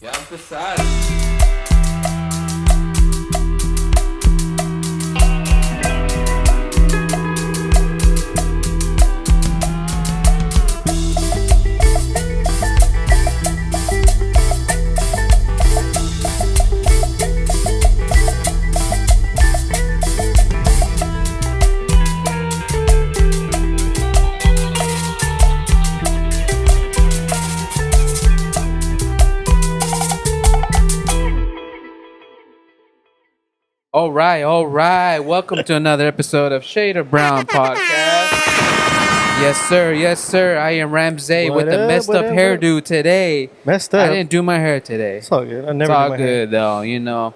Ya empezar. All right. Welcome to another episode of Shader Brown Podcast. Yes, sir. I am Ramsey with the messed up hairdo today. Messed I up. didn't do my hair today. It's all good. I never It's do all my good hair. though, you know.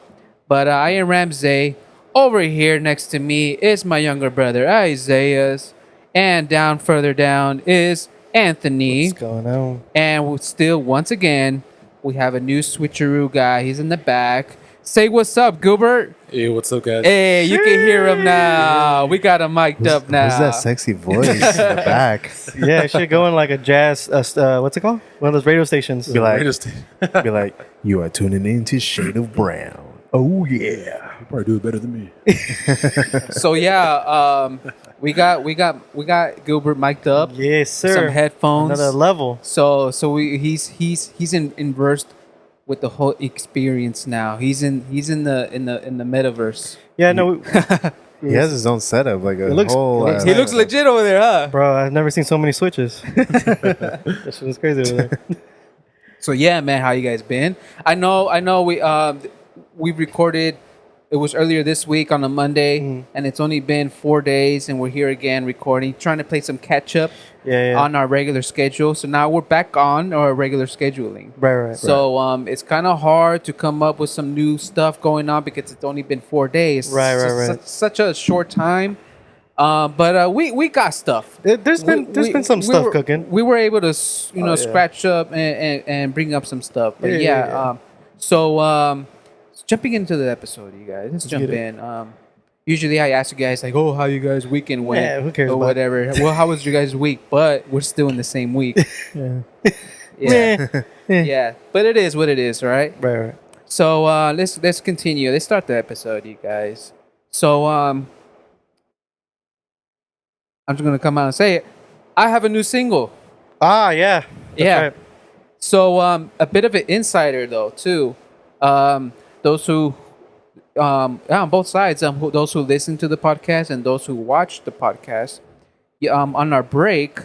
But I am Ramsey. Over here next to me is my younger brother Isaiah's, and further down is Anthony. What's going on? And once again, we have a new switcheroo guy. He's in the back. Say what's up, Gilbert. Hey, what's up, guys? Hey, you can hear him now. We got him mic'd up now. Who's that sexy voice in the back? Yeah, it should go in like a jazz. What's it called? One of those radio stations. Be like, Radio station. be like, you are tuning in to Shade of Brown. Oh yeah. You probably do it better than me. So yeah, we got Gilbert mic'd up. Yes, sir. Some headphones. Another level. So he's versed with the whole experience now. He's in the metaverse. Yeah, no, He has his own setup, like a looks- whole. it looks He looks legit over there, huh? bro, I've never seen so many switches. That shit was crazy over there. So yeah, man, how you guys been? I know we recorded. It was earlier this week on a Monday, and it's only been 4 days, and we're here again recording, trying to play some catch up Yeah. on our regular schedule. So now we're back on our regular scheduling. Right. So it's kind of hard to come up with some new stuff going on because it's only been 4 days. Right. Such a short time. But we got stuff. There's been some stuff cooking. We were able to yeah. scratch up and bring up some stuff. But Yeah. So jumping into the episode, you guys, let's jump get in. Usually I ask you guys like, oh, how you guys weekend went? Yeah, who cares or about- whatever. Well, how was your guys' week? But we're still in the same week. Yeah. Yeah. Yeah. But it is what it is, right? Right. So let's continue. Let's start the episode, you guys. So I'm just gonna come out and say it. I have a new single. Ah, yeah. That's Yeah. right. So a bit of an insider though too. Those who on both sides, those who listen to the podcast and those who watch the podcast, on our break,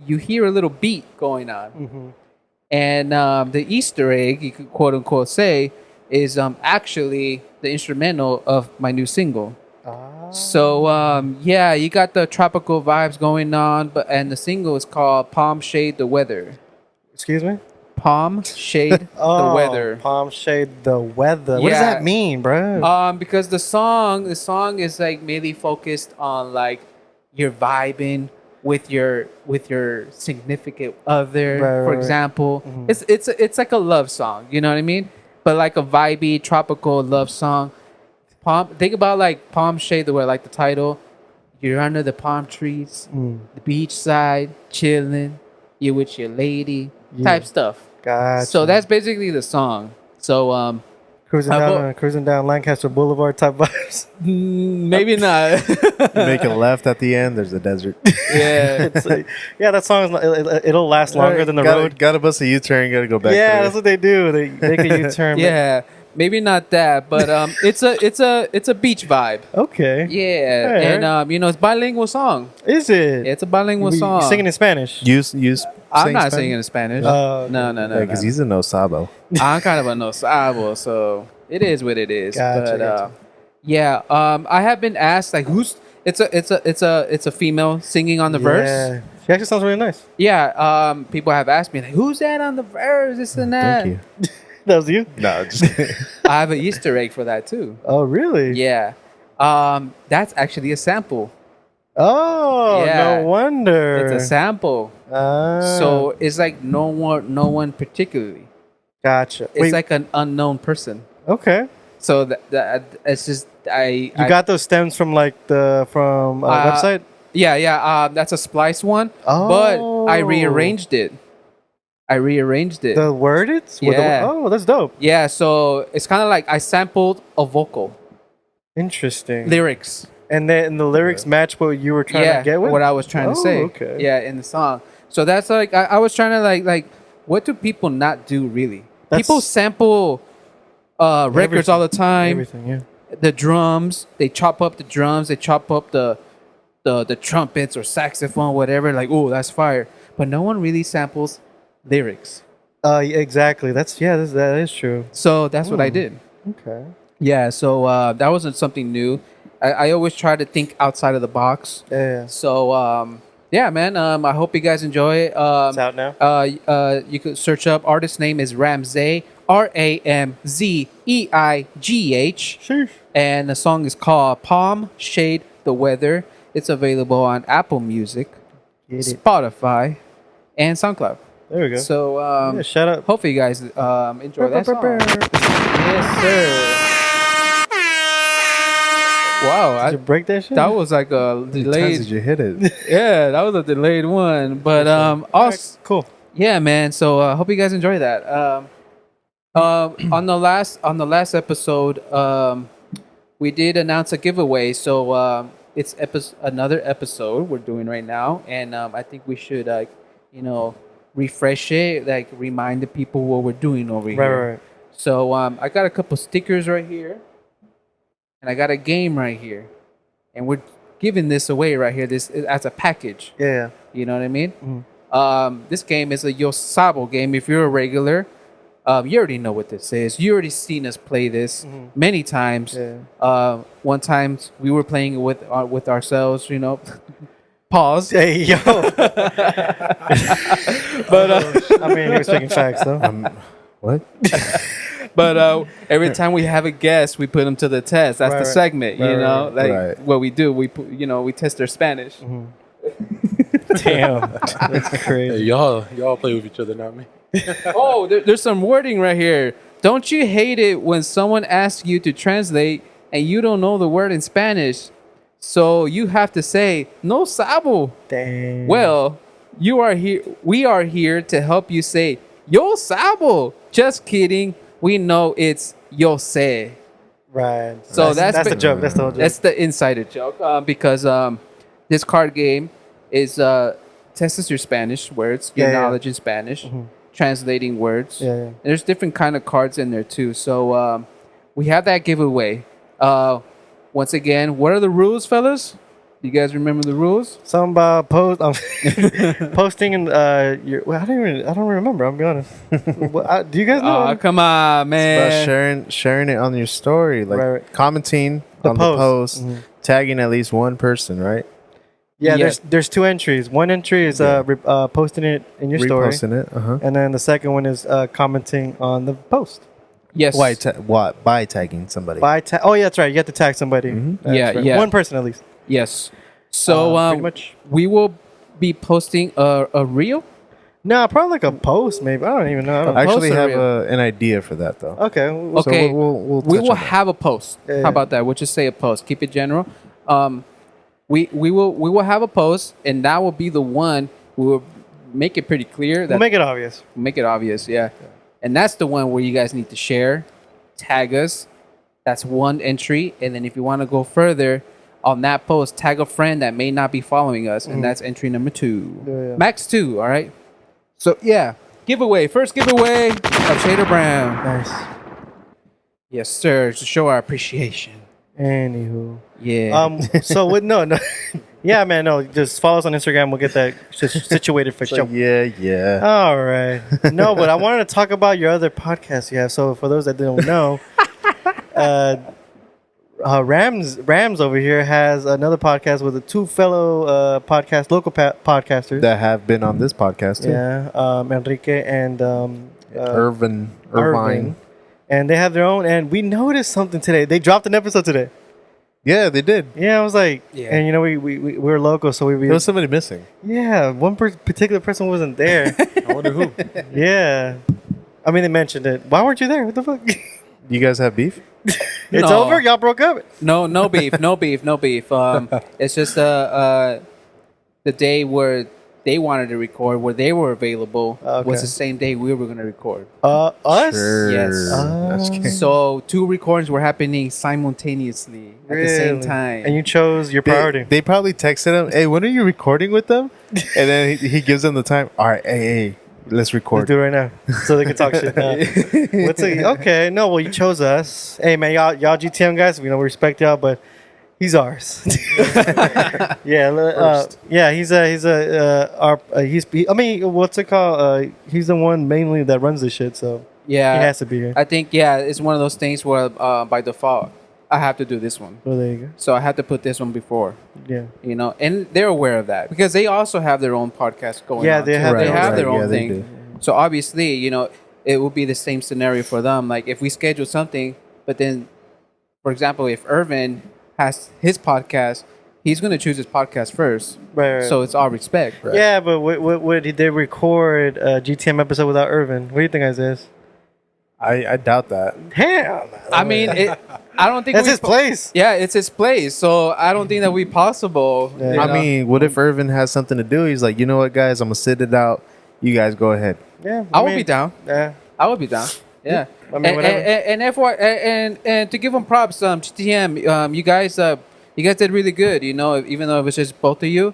you hear a little beat going on, and the Easter egg, you could quote unquote say, is actually the instrumental of my new single. So yeah, you got the tropical vibes going on, and the single is called "Palm Shade the Weather." Excuse me? Palm Shade the Weather. Palm shade the weather. What does Yeah. that mean, bro? Because the song is like mainly focused on like you're vibing with your significant other, Right, for right. example. It's like a love song, you know what I mean? But like a vibey tropical love song. Think about like Palm Shade the Weather, like the title. You're under the palm trees, the beach side, chilling. You're with your lady, type stuff. Gotcha. So that's basically the song. So cruising down Lancaster Boulevard type vibes. maybe not. You make a left at the end. There's a desert. Yeah. It's like, yeah, that song it'll last longer than the gotta, road. Gotta bust a U-turn. Gotta go back. Yeah, through. that's what they do. They make a U-turn. Yeah. Maybe not that, but it's a beach vibe. Okay. Yeah. Alright. And it's bilingual song. Is it? It's a bilingual You song. singing in Spanish? Use. I'm not singing in Spanish. Oh, okay. No. because he's a no sabo. I'm kind of a no sabo, so it is what it is. Gotcha, But gotcha. yeah, I have been asked like who's it's a female singing on the verse. Yeah. She actually sounds really nice. Yeah, people have asked me like who's that on the verse, this and that. Thank you. That was you? No, just kidding. I have an Easter egg for that too. Oh, really? Yeah. That's actually a sample. Oh, Yeah. no wonder. It's a sample. Ah, So it's like no one particularly. gotcha. It's Wait, like an unknown person. okay. So that it's just You got those stems from website? Yeah. That's a splice one. Oh. But I rearranged it. I rearranged it. The worded? Yeah. Oh, that's dope. Yeah, so it's kind of like I sampled a vocal Interesting. lyrics. And then the lyrics match what you were trying Yeah, to get with? what I was trying to say. Okay. Yeah, in the song. So that's like I was trying to like what do people not do really? That's- People sample records all the time. Everything, yeah. The drums, they chop up the drums, they chop up the trumpets or saxophone, whatever. Like, oh, that's fire. But no one really samples lyrics. Yeah, exactly. That is true. So that's what I did. Okay. Yeah. So that wasn't something new. I always try to think outside of the box. Yeah. So yeah, man. I hope you guys enjoy it. It's out now. You could search up. Artist name is Ramzeigh, Ramzeigh, Sheesh. and the song is called "Palm Shade the Weather." It's available on Apple Music, Get it. Spotify, and SoundCloud. There we go. So Yeah, shut up. hopefully you guys enjoy that song. Yes, sir. Wow, Did you break that shit? that was like a How many times did delayed. you hit it? Yeah, that was a delayed one. But Alright, also, cool. yeah, man. So hope you guys enjoy that. On the last episode, we did announce a giveaway. So it's another episode we're doing right now, and I think we should refresh it, like remind the people what we're doing over here. Right. So I got a couple stickers right here, and I got a game right here, and we're giving this away right here. This as a package. Yeah. You know what I mean? Mhm. This game is a Yo Sabo game. If you're a regular, you already know what this is. You already seen us play this many times. Yeah. One time we were playing it with ourselves. You know, pause. Hey, yo. But I mean, he was speaking facts, though. What? but every time we have a guest, we put them to the test. That's Right, the right. segment. Right, you know, like right. what we do. We put, we test their Spanish. Damn. That's Hey, crazy. y'all play with each other, not me. Oh, there's some wording right here. Don't you hate it when someone asks you to translate and you don't know the word in Spanish? So you have to say, no sabo. Damn. Well, you are here. We are here to help you say, yo sabo. Just kidding. We know it's yo sé. Right. So that's the ba- joke. That's the whole joke. That's the insider joke. Because this card game is tests your Spanish words, your Yeah, yeah. knowledge in Spanish, translating words. Yeah, yeah. There's different kind of cards in there too. So we have that giveaway. Once again, what are the rules, fellas? You guys remember the rules? Something about posting and your. Well, I don't remember. I'll be honest. Do you guys know? Oh, come on, About man. sharing it on your story, like Right. commenting The on post. the post, tagging at least one person, right? Yeah, Yeah. there's two entries. One entry is posting it in your story, Reposting it. and then the second one is commenting on the post. Yes. What? By tagging somebody. Oh yeah, that's right. You have to tag somebody. That's Yeah, right. yeah. One person at least. Yes. So pretty much. we will be posting a reel. No, probably like a post. Maybe I don't even know. I don't I Post actually or have reel? an idea for that though. Okay. Okay. So we'll We touch will on that. have a post. Yeah, yeah. How about that? We'll just say a post. Keep it general. We will have a post, and that will be the one. We will make it pretty clear that We'll make it obvious. make it obvious, yeah. And that's the one where you guys need to share, tag us. That's one entry, and then if you want to go further on that post, tag a friend that may not be following us, and that's entry number 2. Yeah, yeah. Max 2. All right. So yeah, giveaway. First giveaway of Shader Brown. Nice. Yes, sir. To show our appreciation. Anywho. Yeah. So what? No. Yeah, man. No. Just follow us on Instagram. We'll get that situated for So, sure. yeah. All right. No, but I wanted to talk about your other podcast you have. So for those that don't know, Rams over here has another podcast with the two fellow local podcasters. That have been on this podcast too. Yeah, Enrique and Irvine. Irving. And they have their own. And we noticed something today. They dropped an episode today. Yeah, they did. Yeah, I was like, Yeah. and we're local, so There was somebody missing. yeah, one particular person wasn't there. I wonder who. Yeah, I mean they mentioned it. Why weren't you there? What the fuck? You guys have beef? It's No. over. Y'all broke up. No beef. No beef. It's just the day where they wanted to record, where they were available, Okay. was the same day we were going to record. Us? Sure. Yes. That's good. So 2 recordings were happening simultaneously at the same Really? time. And you chose your priority. They probably texted him, "Hey, when are you recording with them?" And then he gives them the time. All right, hey, let's Let's record. do it right now, so they can talk shit. Okay, no, well, you chose us. Hey, man, y'all GTM guys, we respect y'all, but he's ours. Yeah, he's I mean, what's it called? He's the one mainly that runs this shit, so yeah. he has to be here. I think, it's one of those things where by default, I have to do this one. Well, there you So I had to put this one before, go. Yeah. and they're aware of that because they also have their own podcast going Yeah, on. they too. have they their have own- their right, own yeah, they thing. do. So obviously, it will be the same scenario for them. Like if we schedule something, but then, for example, if Irvin has his podcast, he's going to choose his podcast first. Right. So it's all respect. Yeah, but what did they record a GTM episode without Irvin? What do you think, Isaiah? I doubt that. Damn. I mean, I don't think That's we his place. Yeah, it's his place. So I don't think that would be possible. Yeah. you I know? mean, what if Irvin has something to do? He's like, you know what, guys, I'm gonna sit it out. You guys go ahead. Yeah. I would be down. Yeah. I would be down. Yeah. I mean, whatever. And to give them props, GTM, you guys did really good. Even though it was just both of you,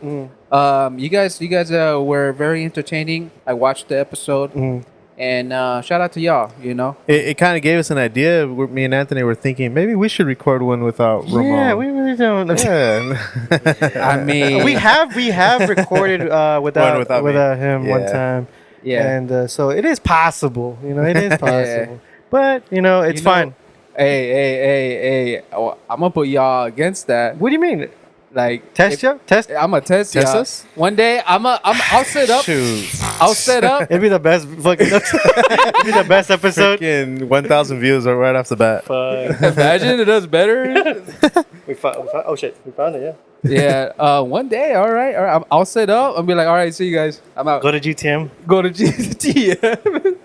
you guys were very entertaining. I watched the episode, and shout out to y'all. It kind of gave us an idea. Me and Anthony were thinking maybe we should record one without Ramon. Yeah, we really don't. Yeah. I mean, we have recorded without him one Yeah. time. yeah. And so it is possible. It is possible. But it's fine. Hey! I'm gonna put y'all against that. What do you mean? Like Test you? Test? I'm gonna test Test y'all. us? One day I'll set up. Shoot. I'll set up. It'd be the best fucking. It'd be the best episode. Freaking 1,000 views right off the bat. Imagine it does better. We found. Oh shit! We found it. Yeah. Yeah. One day. All right. I'll set up and be like, all right, see you guys. I'm out. Go to GTM. Go to GT.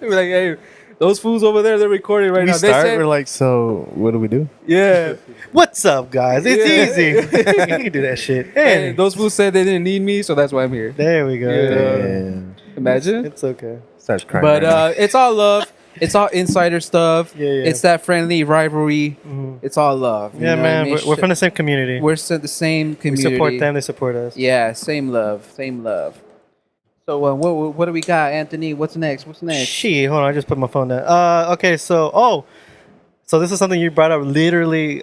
Be like, hey, those fools over there, they're recording right We now. They start, said, we're like, so what do we do? yeah. What's up, guys? It's Yeah. easy. You can do that shit. Hey, Hey, those fools said they didn't need me, so that's why I'm here. there we go. Yeah. And Imagine. It's okay. starts crying. But right now. it's all love. It's all insider stuff. Yeah, yeah. It's that friendly rivalry. It's all love. you Yeah, know what I man. mean? We're from the same community. We're the same We community. support them. They support us. Yeah, same love. Same love. So what do we got, Anthony? What's next? Shit, hold on. I just put my phone down. Okay, so this is something you brought up literally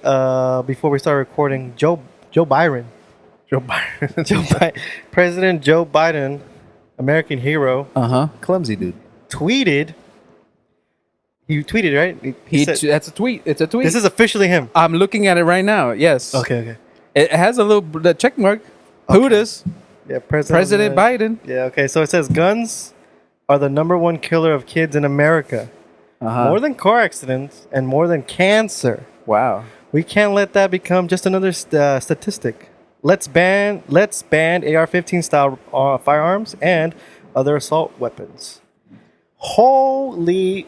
before we started recording. Joe Byron, Joe Biden. President Joe Biden, American hero, Uh-huh. Clumsy dude. tweeted. He tweeted, right? He said, That's a tweet. It's a tweet. this is officially him. I'm looking at it right now. Yes. Okay. It has a little the check mark. Who this? Yeah, President Biden. Yeah, okay. So it says guns are the #1 killer of kids in America. Uh-huh. More than car accidents and more than cancer. Wow. We can't let that become just another statistic. Let's ban AR-15 style firearms and other assault weapons. Holy,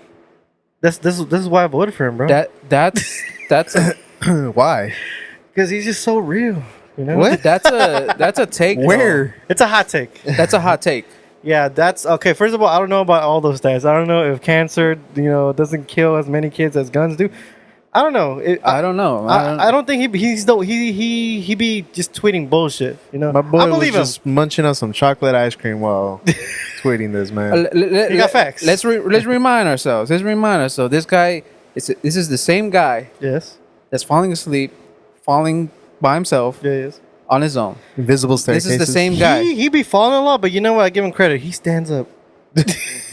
this is why I voted for him, bro. That's a, Why? Because he's just so real. What? that's a take. though. Where? It's a hot take. That's a hot take. Yeah, that's okay. First of all, I don't know about all those stats. I don't know if cancer, doesn't kill as many kids as guns do. I don't know. I don't know. I don't think he be just tweeting bullshit. My boy I was believe him. just munching on some chocolate ice cream while tweeting this, man. You got facts. Let's remind ourselves. This guy, this is the same guy Yes. that's falling asleep, falling by himself Yeah, yes. on his own. Invisible This staircases. is the same guy. He be falling a lot, but you know what? I give him credit. He stands up.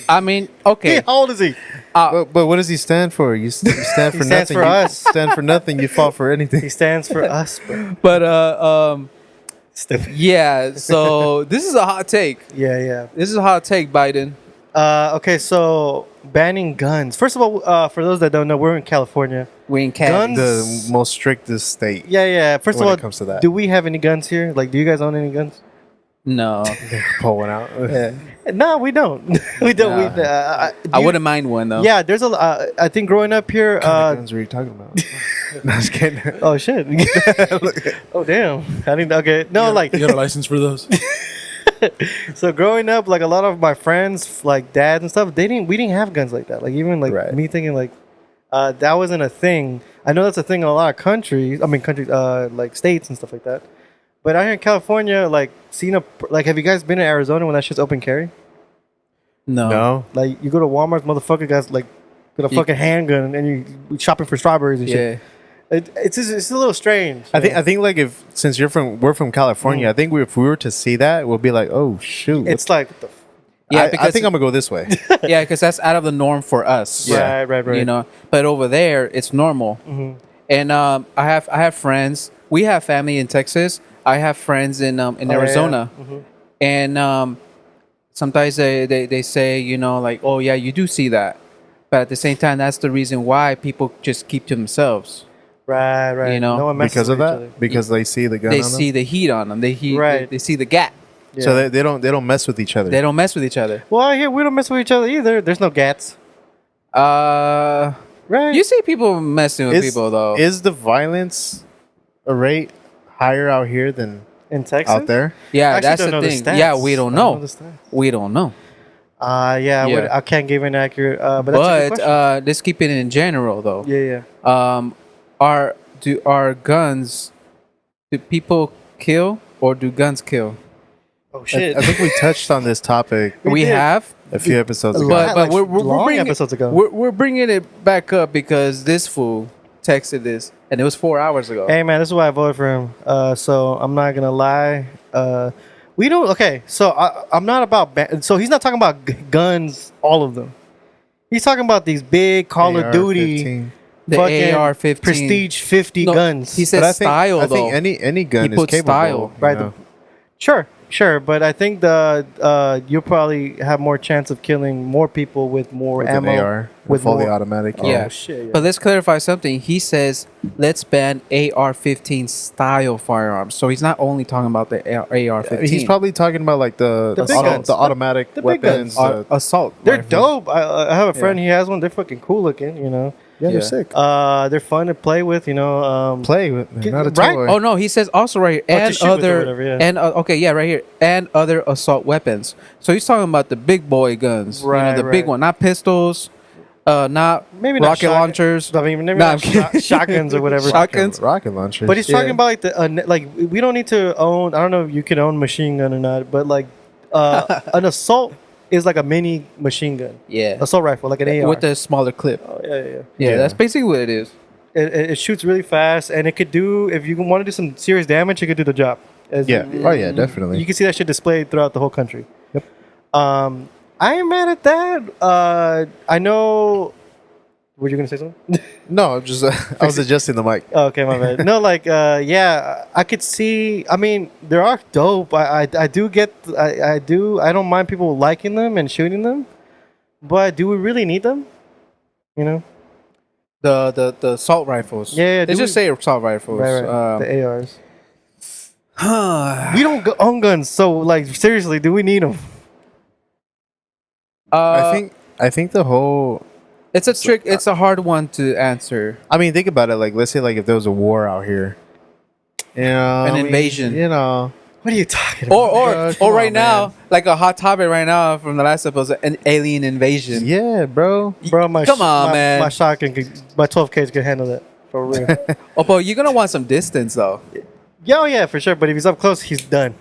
I mean, okay. How old is he? But what does he stand for? You stand for He stands nothing. for You us. stand for nothing. You fall for anything. He stands for us, bro. But Stupid. yeah. So this is a hot take. Yeah. This is a hot take, Biden. Okay, so banning guns. First of all, for those that don't know, we're in California. We in Canada. Guns? The most strictest state. Yeah. First When of all, it comes to that. do we have any guns here? Like, do you guys own any guns? No, Pull one out. No, we don't. We don't. Nah. I wouldn't mind one though. Yeah, there's a. I think growing up here. What kind of guns were you talking about? No, I was kidding. Oh shit! Oh damn! I didn't. Okay, no, like You got a license for those? So growing up, like a lot of my friends, like dads and stuff, we didn't have guns like that. Like even like Right. me thinking like that wasn't a thing. I know that's a thing in a lot of countries. I mean countries, like states and stuff like that. But out here in California, like have you guys been in Arizona when that shit's open carry? No. No. Like you go to Walmart, motherfucker guys like got a You- fucking handgun and you shopping for strawberries and Yeah. shit. It's a little strange. I think like if since we're from California, I think if we were to see that, we'll be like, oh shoot. it's like what the Yeah, I because think I'm gonna go this way. yeah, because that's out of the norm for us. Yeah. right. You know, but over there it's normal. And I have friends. We have family in Texas. I have friends in Arizona, and sometimes they say, you know, like, oh yeah, you do see that, but at the same time, that's the reason why people just keep to themselves. Right. You know, no one messes Because of with each that? other. Because they see the gun They on see the heat on them. Right. They see the gap. Yeah. So they don't mess with each other. They don't mess with each other. Well, here we don't mess with each other either. There's no gats. Right. You see people messing with people though. Is the violence rate higher out here than in Texas? out there? Yeah, I actually that's don't the know the thing. stats. Yeah, we don't I don't know. know the stats. We don't know. Yeah. I can't give an accurate. But that's a good But question. let's keep it in general though. Yeah. Are guns? Do people kill or do guns kill? Oh shit. I think we touched on this topic We did. have, a few episodes ago. but like we're long bringing episodes ago. We're bringing it back up because this fool texted this, and it was 4 hours ago. Hey man, this is why I voted for him. So I'm not gonna lie. We don't. Okay, so I'm not about. So he's not talking about guns, all of them. He's talking about these big Call of Duty, AR-15. The fucking AR-15 Prestige 50 No, guns. He But said I think, style I though. think any gun He is put capable. style. you Right, know? Sure, but I think you'll probably have more chance of killing more people with more With ammo. an AR, with fully more- automatic. Yeah. Oh, shit, yeah. But let's clarify something. He says let's ban AR-15 style firearms. So he's not only talking about the AR-15. He's probably talking about like the The big guns. the automatic The big weapons. guns. assault. They're rifles. dope. I have a friend. He has one. They're fucking cool looking. You know. yeah, Yeah. they're sick. They're fun to play with. You know. Play with, Get- not a right. toy. Oh no, he says also right here to and shoot with or other whatever, yeah. and okay, yeah, right here and other assault weapons. So he's talking about the big boy guns, Right, the big right. one, not pistols, not Maybe not rocket shotgun- launchers. I mean, maybe Nah, not I'm kidding. shotguns or whatever. Shotguns. rocket launchers. But he's Yeah. talking about like like we don't need to own. I don't know if you can own machine gun or not, but like an assault is like a mini machine gun, Yeah, assault rifle, like an AR. with the smaller clip. Oh, yeah. Yeah, Yeah. that's basically what it is. It shoots really fast, and it could do if you want to do some serious damage, it could do the job. yeah. Oh yeah, definitely. You can see that shit displayed throughout the whole country. Yep. I ain't mad at that. I know. Were you gonna say something? no, just I was adjusting the mic. Oh, okay, my bad. No, like, yeah, I could see. I mean, they are dope. I do get. I do. I don't mind people liking them and shooting them, but do we really need them? You know, The assault rifles. Yeah, they do just we- say assault rifles. right. The ARs. We don't own guns, so like, seriously, do we need them? I think the whole. it's a trick. It's a hard one to answer. I mean, think about it. Like, let's say like if there was a war out here, you know, An invasion. You know, What are you talking about? Or come right on, now, man. like a hot topic right now from the last episode, an alien invasion. yeah, bro. Bro, Come on, man. My shotgun, my 12Ks can handle that for real. Oh, but you're gonna want some distance though. Yeah, oh yeah, for sure. But if he's up close, he's done.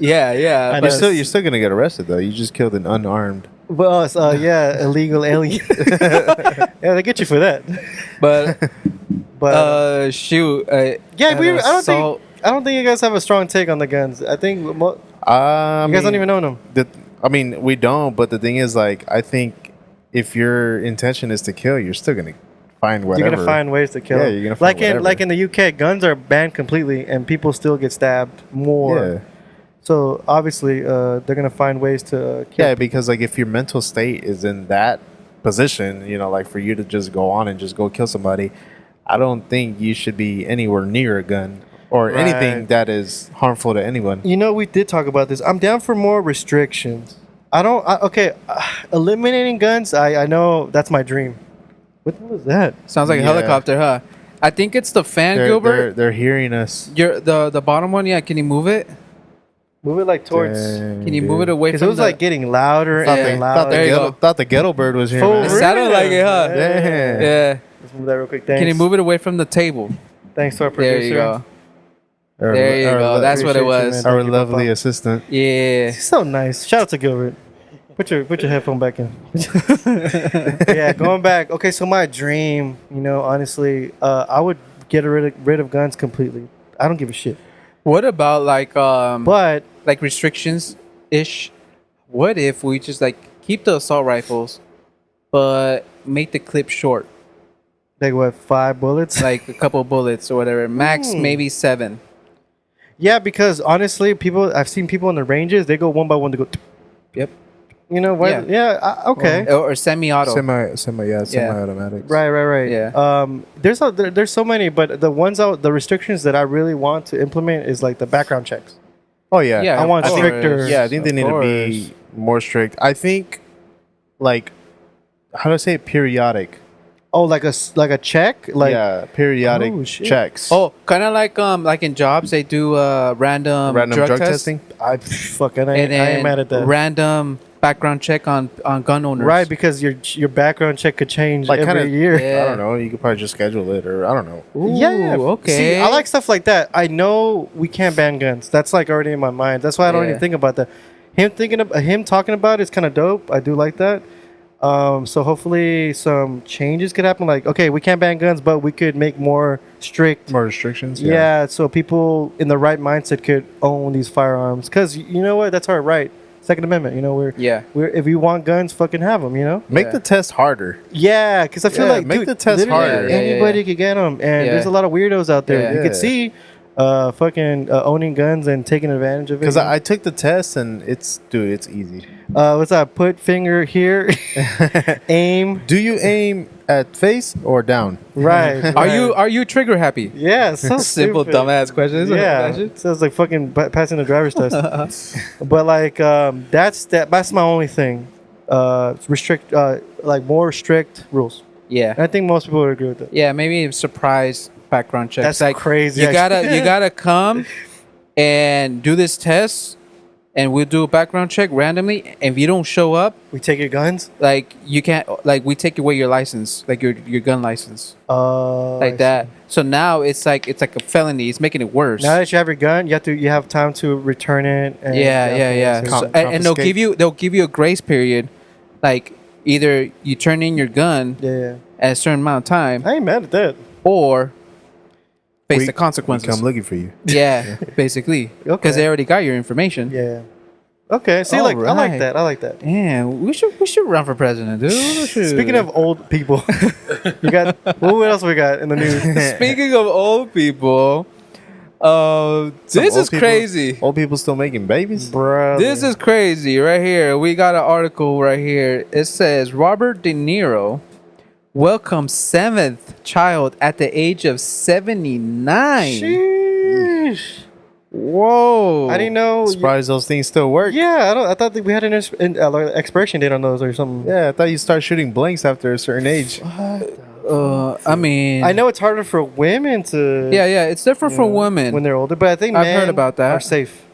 Yeah, yeah. I but know. You're still gonna get arrested though. You just killed an unarmed. Well, it's, yeah, illegal alien. Yeah, they get you for that. but But shoot. yeah, an assault- I don't think you guys have a strong take on the guns. I think you guys don't even own them. I mean, we don't. But the thing is, like, I think if your intention is to kill, you're still gonna find whatever. You're gonna find ways to kill. Yeah, them. you're gonna find whatever. like in the UK, guns are banned completely, and people still get stabbed more. Yeah. So obviously, they're gonna find ways to kill. Yeah, because like if your mental state is in that position, you know, like for you to just go on and just go kill somebody, I don't think you should be anywhere near a gun or Right. anything that is harmful to anyone. You know, we did talk about this. I'm down for more restrictions. Eliminating guns. I know that's my dream. What the hell is that? Sounds like a Yeah. helicopter, huh? I think it's the fan, They're, Gilbert. they're hearing us. You're the bottom one. Yeah, can you move it? Move it like towards. Dang, Can you dude. move it away Because from it was the, like getting louder Thought, and the, louder. There you go. thought the ghetto bird was here. For man. It sounded like it, huh? Yeah. Yeah. Let's move that real quick. Thanks. Can you move it away from the table? Thanks to our producer. There you go. Our- There you our go. lo- That's what it appreciate you, was. man. our Thank you, lovely Papa. assistant. Yeah. He's so nice. Shout out to Gilbert. Put your headphone back in. Yeah, going back. Okay, so my dream, honestly, I would get rid of guns completely. I don't give a shit. What about But like restrictions ish? What if we just like keep the assault rifles, but make the clip short, like what, 5 bullets? like a couple bullets or whatever, max maybe 7. Yeah, because honestly, I've seen people in the ranges. They go one by one to go. Yep. You know what? Yeah. Yeah. Okay. Or semi-auto. Semi-automatics. Right. Yeah. There's so many, but the restrictions that I really want to implement is like the background checks. Oh yeah. Yeah, I want of stricter- course. Yeah, I think they Of need to be more strict. I think, like, how do I say it? Periodic. Oh, like a check, like yeah, periodic Oh, shit. checks. Oh, kind of like in jobs they do random random drug test, testing. I and ain't then mad at that. random background check on gun owners. Right, because your background check could change Like, every kinda- year. Yeah. I don't know. You could probably just schedule it, or I don't know. Ooh, Yeah. okay. See, I like stuff like that. I know we can't ban guns. That's like already in my mind. That's why I don't Yeah. even think about that. Him talking about it's kind of dope. I do like that. So hopefully some changes could happen. Like, okay, we can't ban guns, but we could make more strict. More restrictions. Yeah, so people in the right mindset could own these firearms. Because you know what? That's our right. Second Amendment. Yeah. We're if you want guns, fucking have them. Make Yeah. the test harder. Yeah, because I feel Yeah, like make dude, the test literally harder. Yeah, anybody could get them, and Yeah. there's a lot of weirdos out there. Yeah. You could Yeah. see, fucking owning guns and taking advantage of it. Because I took the test and it's easy. what's that? Put finger here, aim. Do you aim at face or down? Right. Are you trigger happy? Yeah. So Simple stupid. dumbass question. Isn't Yeah, it? sounds like fucking passing the driver's test. But like, that's my only thing. Restrict, like more strict rules. Yeah. And I think most people would agree with that. Yeah, maybe a surprise background check. That's like crazy, You actually. gotta come and do this test, and we'll do a background check randomly. And if you don't show up, We take your guns. like you can't, like we take away your license, like your gun license, I like that. So now it's like a felony. It's making it worse. Now that you have your gun, you have time to return it. And, Yeah. so- So, and they'll confiscate. they'll give you a grace period, like either you turn in your gun yeah. at a certain amount of time, I ain't mad at that. or face We- the consequences. We come looking for you. Yeah, basically, because Okay. they already got your information. Yeah. Okay. See, All like I like right. that. I like that. Damn, we should run for president, dude. Speaking of old people, you got what else we got in the news? speaking of old people, this Some is old people- crazy. Old people still making babies. Bro, This is crazy right here. We got an article right here. It says Robert De Niro welcomes 7th child at the age of 79. Sheesh. Whoa. I didn't know. Surprised those things still work. Yeah, I thought that we had an like, expiration date on those or something. Yeah, I thought you start shooting blanks after a certain age. I mean, I know it's harder for women to. Yeah, it's different for women. when they're older, but I think I've men heard about that. are safe.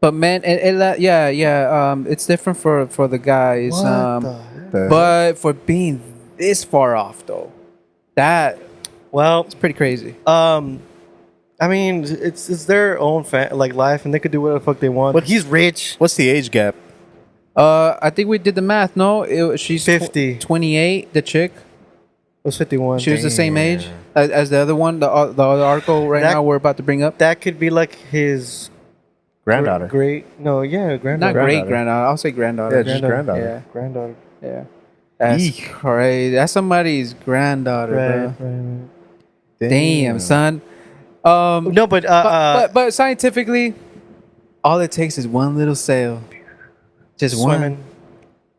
But men, it's different for the guys. The- But for being this far off, though, that's Well, pretty crazy. I mean, it's their own like life, and they could do whatever the fuck they want. But he's rich. What's the age gap? I think we did the math. No, she's 50. 28. The chick, It was 51. she was the same Damn. age as the other one. The other article right That- now we're about to bring up. That could be like his Granddaughter. Great. No, yeah, Not granddaughter. great granddaughter. I'll say granddaughter. Yeah, just granddaughter. Yeah, Granddaughter. yeah. That's Eek. crazy. That's somebody's granddaughter, Right, bro. right. Damn, son. No, But scientifically, all it takes is one little cell. Just swimming.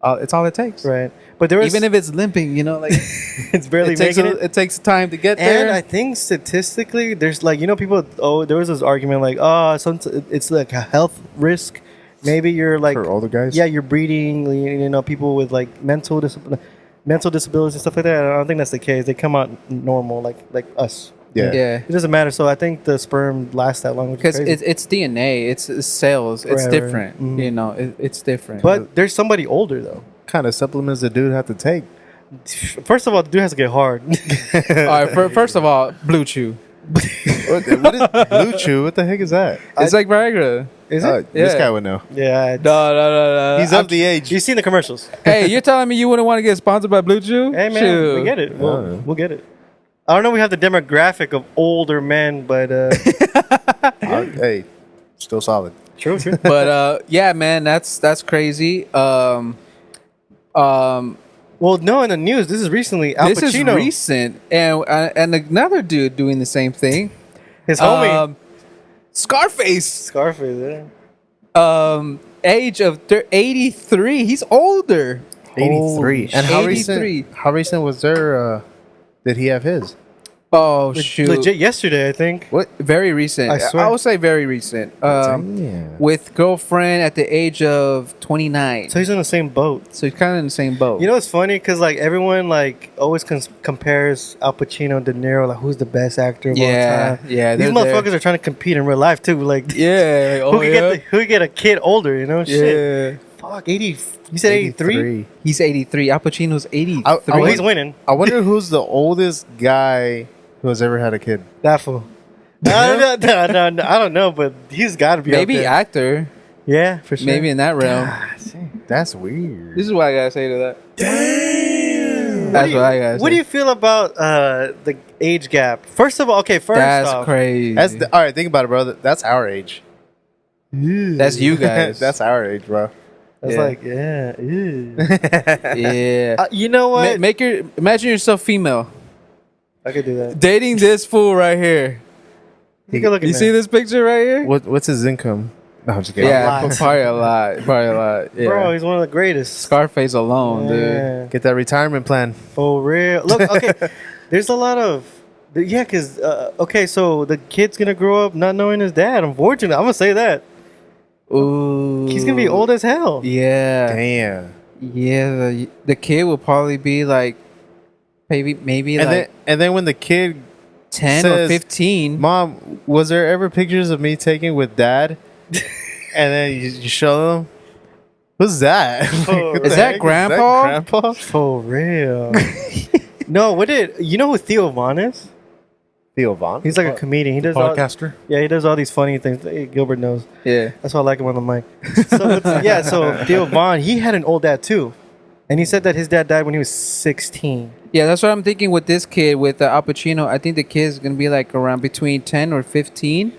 one. It's all it takes. Right. But there was Even if it's limping, like it's barely it takes making it. it takes time to get And there. I think statistically, there's like people. Oh, there was this argument like, it's like a health risk. Maybe you're like, For older guys? yeah, you're breeding. People with like mental disabilities and stuff like that. I don't think that's the case. They come out normal, like us. Yeah. Yeah. It doesn't matter. So I think the sperm lasts that long. Because it's DNA, it's cells, it's Right, right. different. Mhm. You know, it's different. But there's somebody older though. Kind of supplements the dude have to take. First of all, the dude has to get hard. all right, first of all, Blue Chew. what is Blue Chew? What the heck is that? It's like Viagra. Is it? This Yeah. guy would know. Yeah. No. He's of the age. You've seen the commercials. Hey, you're telling me you wouldn't want to get sponsored by Blue Chew? Hey man, Shoot. we get it. Yeah. We'll get it. I don't know. We have the demographic of older men, but Hey, still solid. true. But yeah, man, that's crazy. Well, no, in the news, this is recently Al This is Pacino, recent, and another dude doing the same thing. his homie, Scarface. Scarface. Yeah. Age of 83. He's older. 83. And how 83. recent? How recent was there? Did he have his? Oh shoot! Legit yesterday, I think. What? Very recent. I swear. I would say very recent. Damn. With girlfriend at the age of 29. So he's in the same boat. So he's kind of in the same boat. You know, it's funny because like everyone like always compares Al Pacino and De Niro, like who's the best actor of all Yeah, time. yeah, These they're there. motherfuckers are trying to compete in real life too. Like, yeah. who Oh could yeah. who could get a kid older? You know, shit. Yeah. Fuck, 80. You said 83. He's 83. Al Pacino's 83. Oh, he's winning. I wonder who's the oldest guy who has ever had a kid. That fool. I don't know, but he's got to be Maybe up there. actor. Yeah, for sure. Maybe in that realm. That's weird. This is what I gotta say to that. Damn. That's what I gotta say. What do you feel about the age gap? First of all, okay, first That's off, crazy. That's all right. Think about it, bro. That's our age. That's you guys. That's our age, bro. that's Yeah. like, yeah. Ew. yeah. You know what? Imagine yourself female I could do that. dating this fool right here. Take a look at You that. see this picture right here? What's his income? No, I'm just kidding. Yeah, lot. probably a lot. Probably a lot. Yeah. Bro, he's one of the greatest. Scarface alone, dude. Yeah. Get that retirement plan. For real. Look, okay. There's a lot of. Yeah, because, okay, so the kid's going to grow up not knowing his dad. Unfortunately, I'm going to say that. Ooh. He's going to be old as hell. Yeah. Damn. Yeah. The kid will probably be like, maybe And like then when the kid 10 or says, 15. Mom, was there ever pictures of me taken with dad? And then you show them. Who's that? Oh, What is the that heck? grandpa? Grandpa? For real. No, you know who Theo Vaughn is? Theo Vaughn. He's like a comedian. He does all, Podcaster. yeah, he does all these funny things. Hey, Gilbert knows. Yeah. That's why I like him on the mic. So Theo Vaughn, he had an old dad too, and he said that his dad died when he was 16. Yeah, that's what I'm thinking with this kid, with Al Pacino. I think the kid's going to be like around between 10 or 15.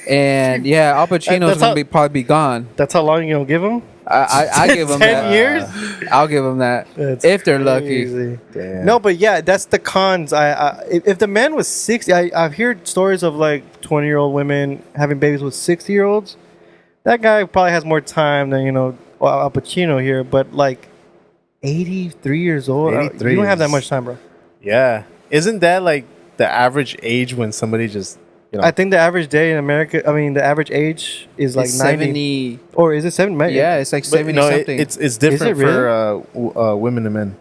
And yeah, Al Pacino's That's going how- to probably be gone. That's how long you gonna give him? I give him 10 that. years? I'll give him that. That's if they're lucky. crazy. Damn. No, but yeah, that's the cons. If the man was 60, I've heard stories of like 20-year-old women having babies with 60-year-olds. That guy probably has more time than Al Pacino here, but like 83 years old, 83 you don't have that is- much time, bro. Yeah. Isn't that like the average age when somebody just, I think the average day in America, the average age is like It's 90. 70. Or is it 70? Yeah, it's like But 70 no, something. it's different really? for women and men.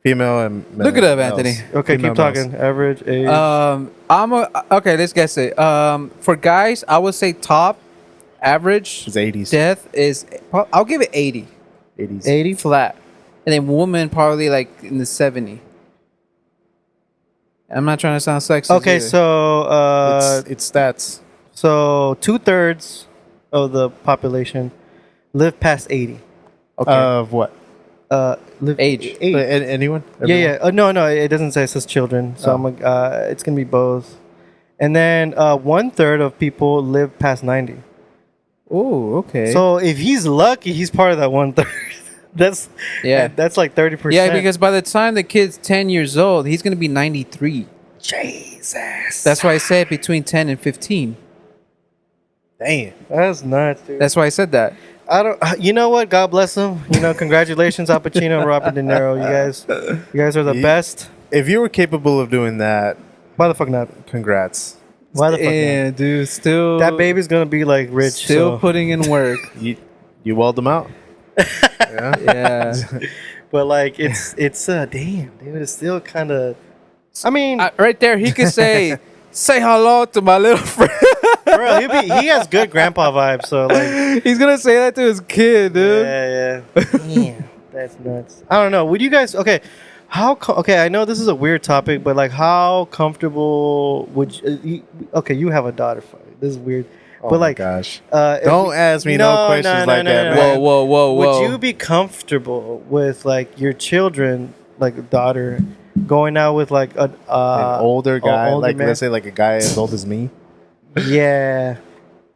Female and men. Look it up, males. Anthony. Okay, Female keep talking. Average age. Okay, let's guess it. For guys, I would say top average It's 80s. death is, I'll give it 80. 80s. 80? Flat. And then woman probably like in the 70. I'm not trying to sound sexist. Okay, either. so It's stats. so 2/3 of the population live past 80. okay. Of what? Live Age. Anyone? Yeah, yeah. No, it doesn't say it says children. So it's gonna be both. And then 1/3 of people live past 90. Oh, okay. So if he's lucky, he's part of that 1/3. Yeah. that's like 30%. yeah, because by the time the kid's 10 years old, he's going to be 93. Jesus, That's why I said between 10 and 15. Damn. that's nuts, dude. That's why I said that. I don't. You know what? God bless him. Congratulations, Al Pacino and Robert De Niro. You guys are the Yeah. best. If you were capable of doing that, Why the fuck not? congrats. Why the fuck Yeah, dude, still. not? That baby's gonna be like rich. Still so. putting in work. You weld them out. Yeah. Yeah. But like it's damn, dude. It's still kind of I mean, Right there, he could say, "Say hello to my little friend." bro, he has good grandpa vibes. So like, He's gonna say that to his kid, dude. yeah. Damn, that's nuts. I don't know. Would you guys? Okay, okay, I know this is a weird topic, but like, how comfortable would you? Okay, you have a daughter. Fine. This is weird, Oh but my like, gosh. if Don't you- ask me no questions like that, man. Whoa. Would you be comfortable with like your children, like a daughter, going out with like An older guy, older like man? let's say like a guy as old as me, Yeah.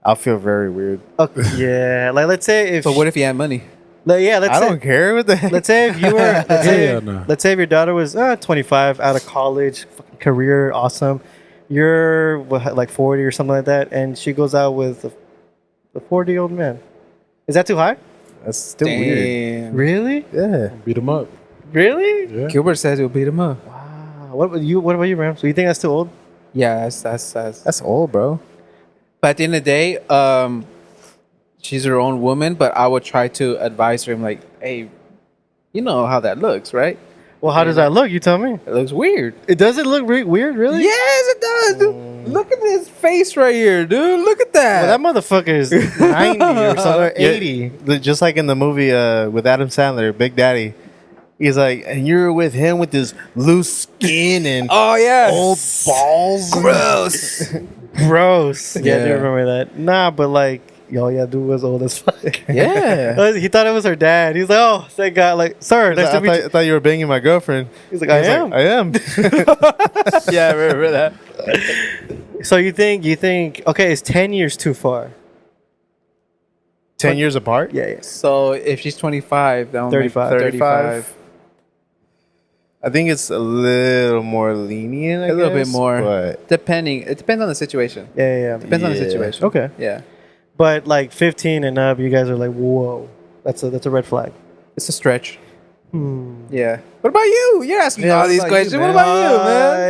I'll feel very weird. Okay, yeah. Like let's say if So what if he had money? like, yeah, let's I say don't care what the heck. let's say if you were Hell no. let's say if your daughter was 25 out of college, fucking career awesome. You're like 40 or something like that, and she goes out with a 40-year-old man. Is that too high? That's still weird. Damn. Really? Yeah. Beat him up. Really? Yeah. Gilbert says he'll beat him up. Wow. What about you? What about you, Ram? So you think that's too old? Yeah, that's. That's old, bro. But at the end of the day, she's her own woman. But I would try to advise her. I'm like, hey, you know how that looks, right? Well, how does that look? You tell me. It looks weird. It does it look weird, really? Yes, it does, dude. Look at his face right here, dude. Look at that. Well, that motherfucker is 90 or something, or 80. Just like in the movie with Adam Sandler, Big Daddy. He's like, and you're with him with this loose skin and Oh yeah, old balls. gross. Gross. Yeah, I do Yeah. remember that. Nah, but like, yo, yeah, dude was old as fuck. Yeah. He thought it was her dad. He's like, oh, thank God. Like, sir, nice to meet you. I thought you were banging my girlfriend. He's like, I am. I am. Yeah, I remember that. So you think, okay, is 10 years too far? 10 years apart? Yeah. So if she's 25, that would make 35. 35. I think it's a little more lenient. A little bit more. But Depending, it depends on the situation. Yeah. Depends on the Yeah. situation. Okay. Yeah, But like 15 and up, you guys are like, whoa, that's a red flag. it's a stretch. Hmm. Yeah. What about you? You're asking all these questions. What about you, man?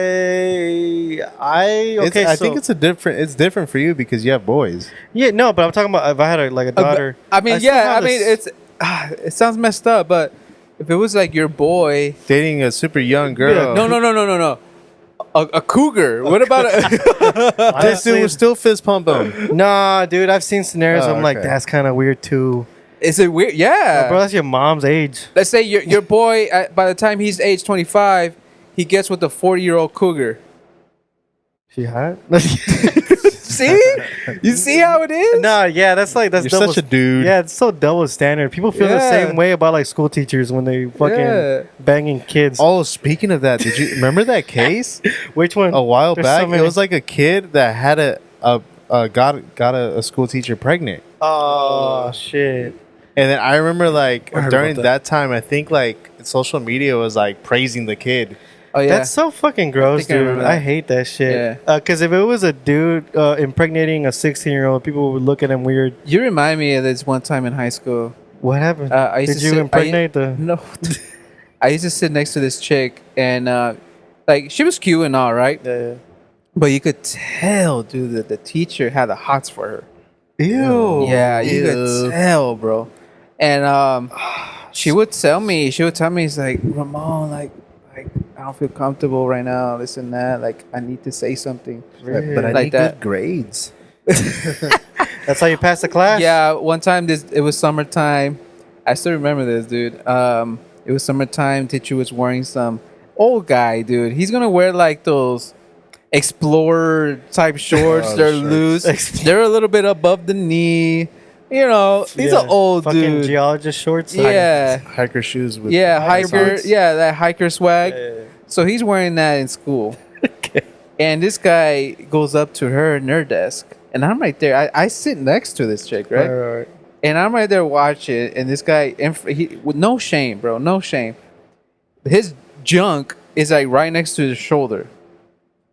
Okay. I think it's different for you because you have boys. yeah, no, but I'm talking about if I had a daughter. I mean, still yeah. I have mean, this- it's it sounds messed up, but if it was like your boy, Dating a super young girl. no. A cougar. What about a? This Honestly- dude was still fist pumping. Nah, dude, I've seen scenarios. Oh, I'm like, okay. that's kind of weird too. Is it weird? Yeah. Bro, that's your mom's age. Let's say your boy, by the time he's age 25, he gets with a 40-year-old cougar. She hot? See? You see how it is? Nah, yeah, that's You're double. such a dude. Yeah, it's so double standard. People feel the Yeah. same way about like school teachers when they fucking Yeah. banging kids. Oh, speaking of that, did you remember that case Which one? a while There's so back? many. It was like a kid that had got a school teacher pregnant. Oh shit. And then I remember like I heard during about that time, I think like social media was like praising the kid. Oh, yeah. That's so fucking gross, think I remember dude. that. I hate that shit. Yeah. Because if it was a dude impregnating a 16-year-old, people would look at him weird. You remind me of this one time in high school. What happened? I used Did to you sit- impregnate the? No. I used to sit next to this chick, and like she was cute and all, right? Yeah. But you could tell, dude, that the teacher had the hots for her. Ew. Yeah, you Ew. could tell, bro. And she would tell me, it's like, Ramon, like I don't feel comfortable right now, this and that. Like I need to say something. But I Like need that. good grades. That's how you pass the class. Yeah, one time it was summertime. I still remember this, dude. It was summertime. Teacher was wearing some old guy, dude. He's gonna wear like those explorer type shorts. Oh, the They're shorts. loose. They're a little bit above the knee. You know, he's Yeah. an old fucking dude. geologist shorts. Yeah, Hiker shoes with yeah, hiker hiker. boots. Yeah, that hiker swag. Yeah. So he's wearing that in school. And this guy goes up to her in her desk, and I'm right there. I sit next to this chick, right? Right. And I'm right there watching, and this guy, with no shame, bro, no shame. His junk is like right next to his shoulder,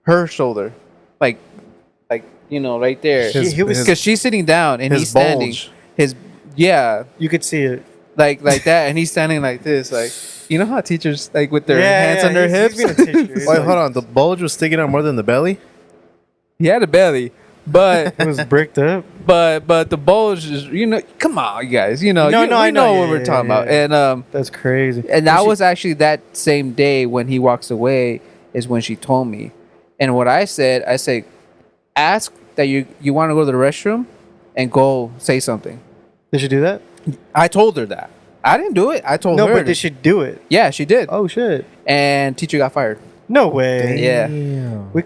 her shoulder, like you know, right there. He was- Because she's sitting down and his he's standing. bulge. Yeah, You could see it. like that, and he's standing like this, like you know how teachers like with their Yeah, hands yeah, on their he's hips. being a teacher. He's Wait, like- hold on. The bulge was sticking out more than the belly. He had a belly, but It was bricked up. but the bulge is, you know, come on, you guys, you know, No, you, no, we I know, know yeah, what we're yeah, talking yeah. about, and That's crazy. that was actually that same day when he walks away, is when she told me. And what I said, ask that you want to go to the restroom and go say something. Did she do that? I told her that. I didn't do it. I told No, her. but did she do it? Yeah, she did. Oh shit! And teacher got fired. No way. Yeah.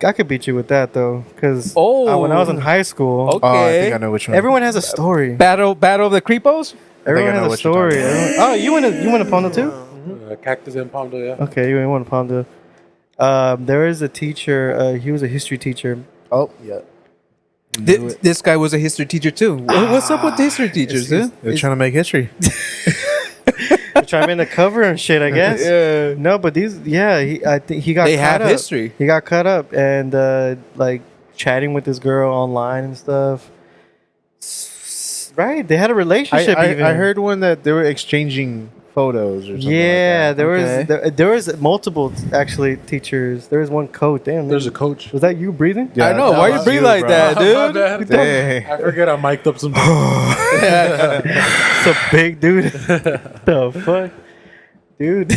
I could beat you with that though, because Oh. when I was in high school, Okay. Oh, I think I know which one. everyone has a story. Battle of the Creepos? Everyone I know has a what you're story. talking about. Oh, you went to Pondo too? Cactus and Pondo, yeah. Okay, you went to Pondo. There is a teacher. He was a history teacher. Oh, yeah. This guy was a history teacher too. What's up with the history teachers, dude? They're trying to make history. Trying to be in the cover and shit, I guess. Yeah. No, but I think he got. They caught have up. history. He got caught up and like chatting with this girl online and stuff. Right, they had a relationship. even. I heard one that they were exchanging photos or something. Yeah, like that. there Okay. was there was multiple actually teachers. There was one coach. Damn, There's a coach. was that you breathing? Yeah, I know. that Why was you breathe you, like bro. that, My dude? bad. Dang. I forget I mic'd up some. It's a big dude. The fuck, dude.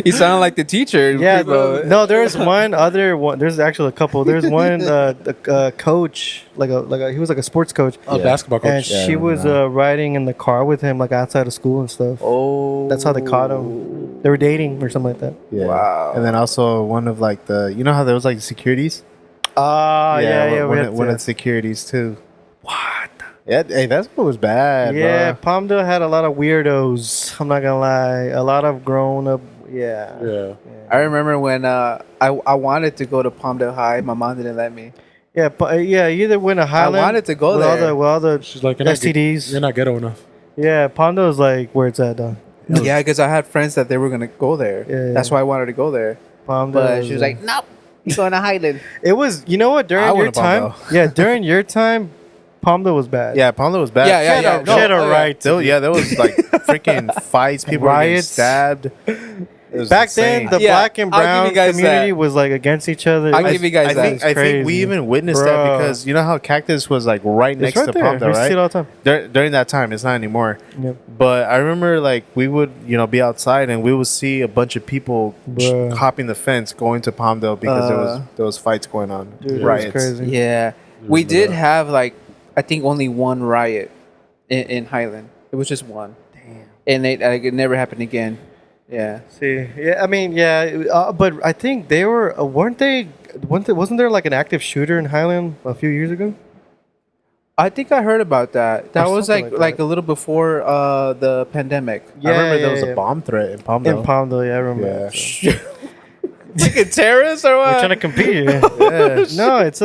You sound like the teacher. Yeah, Creepo. no, there's one other one. There's actually a couple. There's one coach, like a he was like a sports coach, A basketball and coach. Yeah, I she remember was that. riding in the car with him like outside of school and stuff. Oh. That's how they caught him. They were dating or something like that. Yeah. Wow. And then also one of like the, you know how there was like securities? Ah, yeah. One, one of the securities too. What? Yeah, hey, that's what was bad. Yeah, bro. Palmdale had a lot of weirdos. I'm not gonna lie, a lot of grown up. Yeah. Yeah. I remember when I wanted to go to Palmdale High. My mom didn't let me. Yeah, yeah. You either went to Highland. wanted to go with there. All the She's like, you're not, STDs. you're not ghetto enough. Yeah, Palmdale's like where it's at, though. Yeah, because I had friends that they were gonna go there. Yeah, That's yeah. why I wanted to go there. Palmdale. But she was like, "Nope, you going to Highland." it was. You know what? I During your went to time, Palmdale. yeah, during your time, Palmdale was bad. Yeah, Palmdale was bad. Yeah, yeah, She had yeah. a- she had a oh, yeah. right. There was like freaking fights. People were getting Riots. stabbed. It was Back then, insane. the Yeah, black and I'll give brown you guys community that. was like against each other. I'll give you guys I think that. I think we crazy. even witnessed Bro. that because you know how Cactus was like right It's next right to there. Palmdale, We see right? it all the time. During that time, it's not anymore. Yep. But I remember like we would, be outside and we would see a bunch of people Bruh. hopping the fence going to Palmdale because Uh, there was fights going on. Dude, it was riots. crazy. Yeah, we did have like I think only one riot in Highland. It was just one. Damn. And it never happened again. Yeah. See, yeah, I mean, yeah, but I think they were, weren't they? Wasn't there like an active shooter in Highland a few years ago? I think I heard about that. That Or was something like like like that. a little before the pandemic. I remember there was yeah. a bomb threat in Palmdale. In Palmdale, yeah, I remember. Yeah. that, so. Like a terrorist or what? We're trying to compete. Yeah. No, it's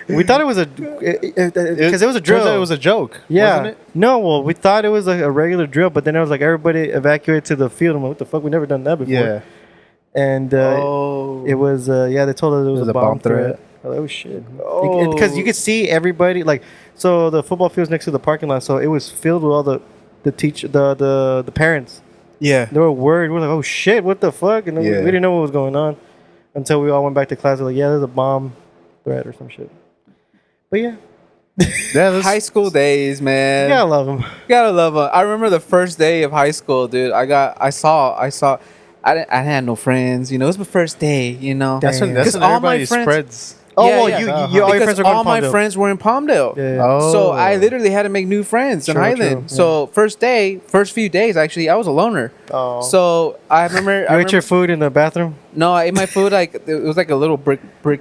we thought it was a because it was a drill. Turns out it was a joke. yeah. Wasn't it? No, well, we thought it was like a regular drill, but then it was like everybody evacuated to the field. I'm like, what the fuck? We never done that before. Yeah. And Oh. it was they told us it was a bomb threat. I was like, oh shit! Oh. Because you could see everybody like so the football field's next to the parking lot, so it was filled with all the parents. Yeah. They were worried. We were like, oh shit, what the fuck? And we Yeah. didn't know what was going on until we all went back to class. We're like, yeah, there's a bomb threat or some shit. But yeah, Yeah, High school days, man. you gotta love them. Gotta love them. I remember the first day of high school, dude. I saw. I had no friends. You know, it was my first day. You know, That's when, Damn. that's when all my everybody friends- spreads. Oh, Yeah, well, yeah. you all because your friends are going all to my Palmdale. friends were in Palmdale. Yeah, yeah. Oh. So I literally had to make new friends in True, Highland. true, So first few days, actually, I was a loner. Oh. So I remember. You ate your food in the bathroom? No, I ate my food like it was like a little brick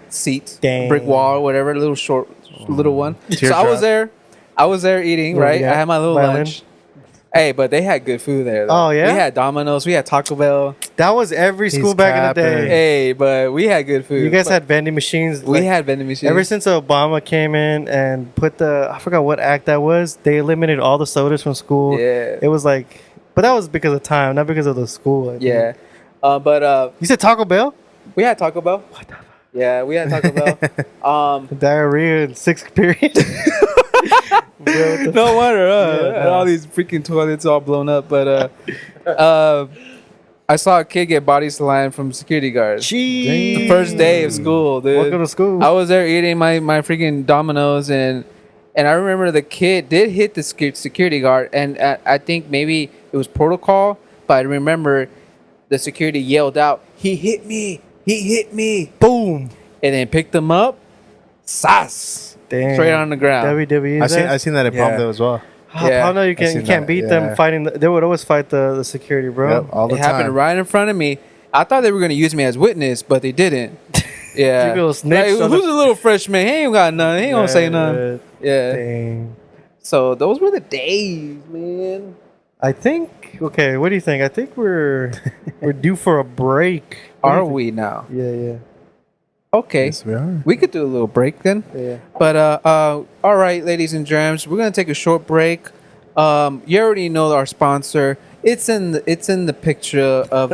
seat, Dang. brick wall, or whatever, a little short, little one. So I Teardrop. was there eating, Yeah, right? yeah. I had my little Violin. lunch. Hey, but they had good food there. Though. Oh, yeah? we had Domino's, we had Taco Bell. That was every He's school back in the capping. day. Hey, but we had good food. You guys But had vending machines. we like, had vending machines. ever since Obama came in and put I forgot what act that was. They eliminated all the sodas from school. Yeah. It was like, but that was because of time, not because of the school. I think. Yeah, but You said Taco Bell? we had Taco Bell. What the? Yeah, we had Taco Bell. Diarrhea in sixth period. No wonder, Yeah, and all these freaking toilets all blown up. But I saw a kid get body slammed from security guards. Jeez. The first day of school, dude. Welcome to school. I was there eating my freaking Domino's, and I remember the kid did hit the security guard, and I think maybe it was protocol, but I remember the security yelled out, "He hit me! He hit me!" Boom. And then picked him up, sas, Damn. straight on the ground. WWE. I seen that in Yeah. Palmdale as well. Yeah. How no, you seen can't that, beat yeah. them fighting. They would always fight the security, bro. Yep, all the It happened time. right in front of me. I thought they were gonna use me as witness, but they didn't. Yeah, You little snitch Like, on who's the- a little freshman? He ain't got nothing. He ain't gonna say nothing. Yeah. Dang. So those were the days, man. I think. Okay, what do you think? I think we're due for a break. What do you Are think? we now? Yeah, Okay, Yes, we are. we could do a little break then. yeah. But all right, ladies and germs, we're gonna take a short break. You already know our sponsor. It's in the picture of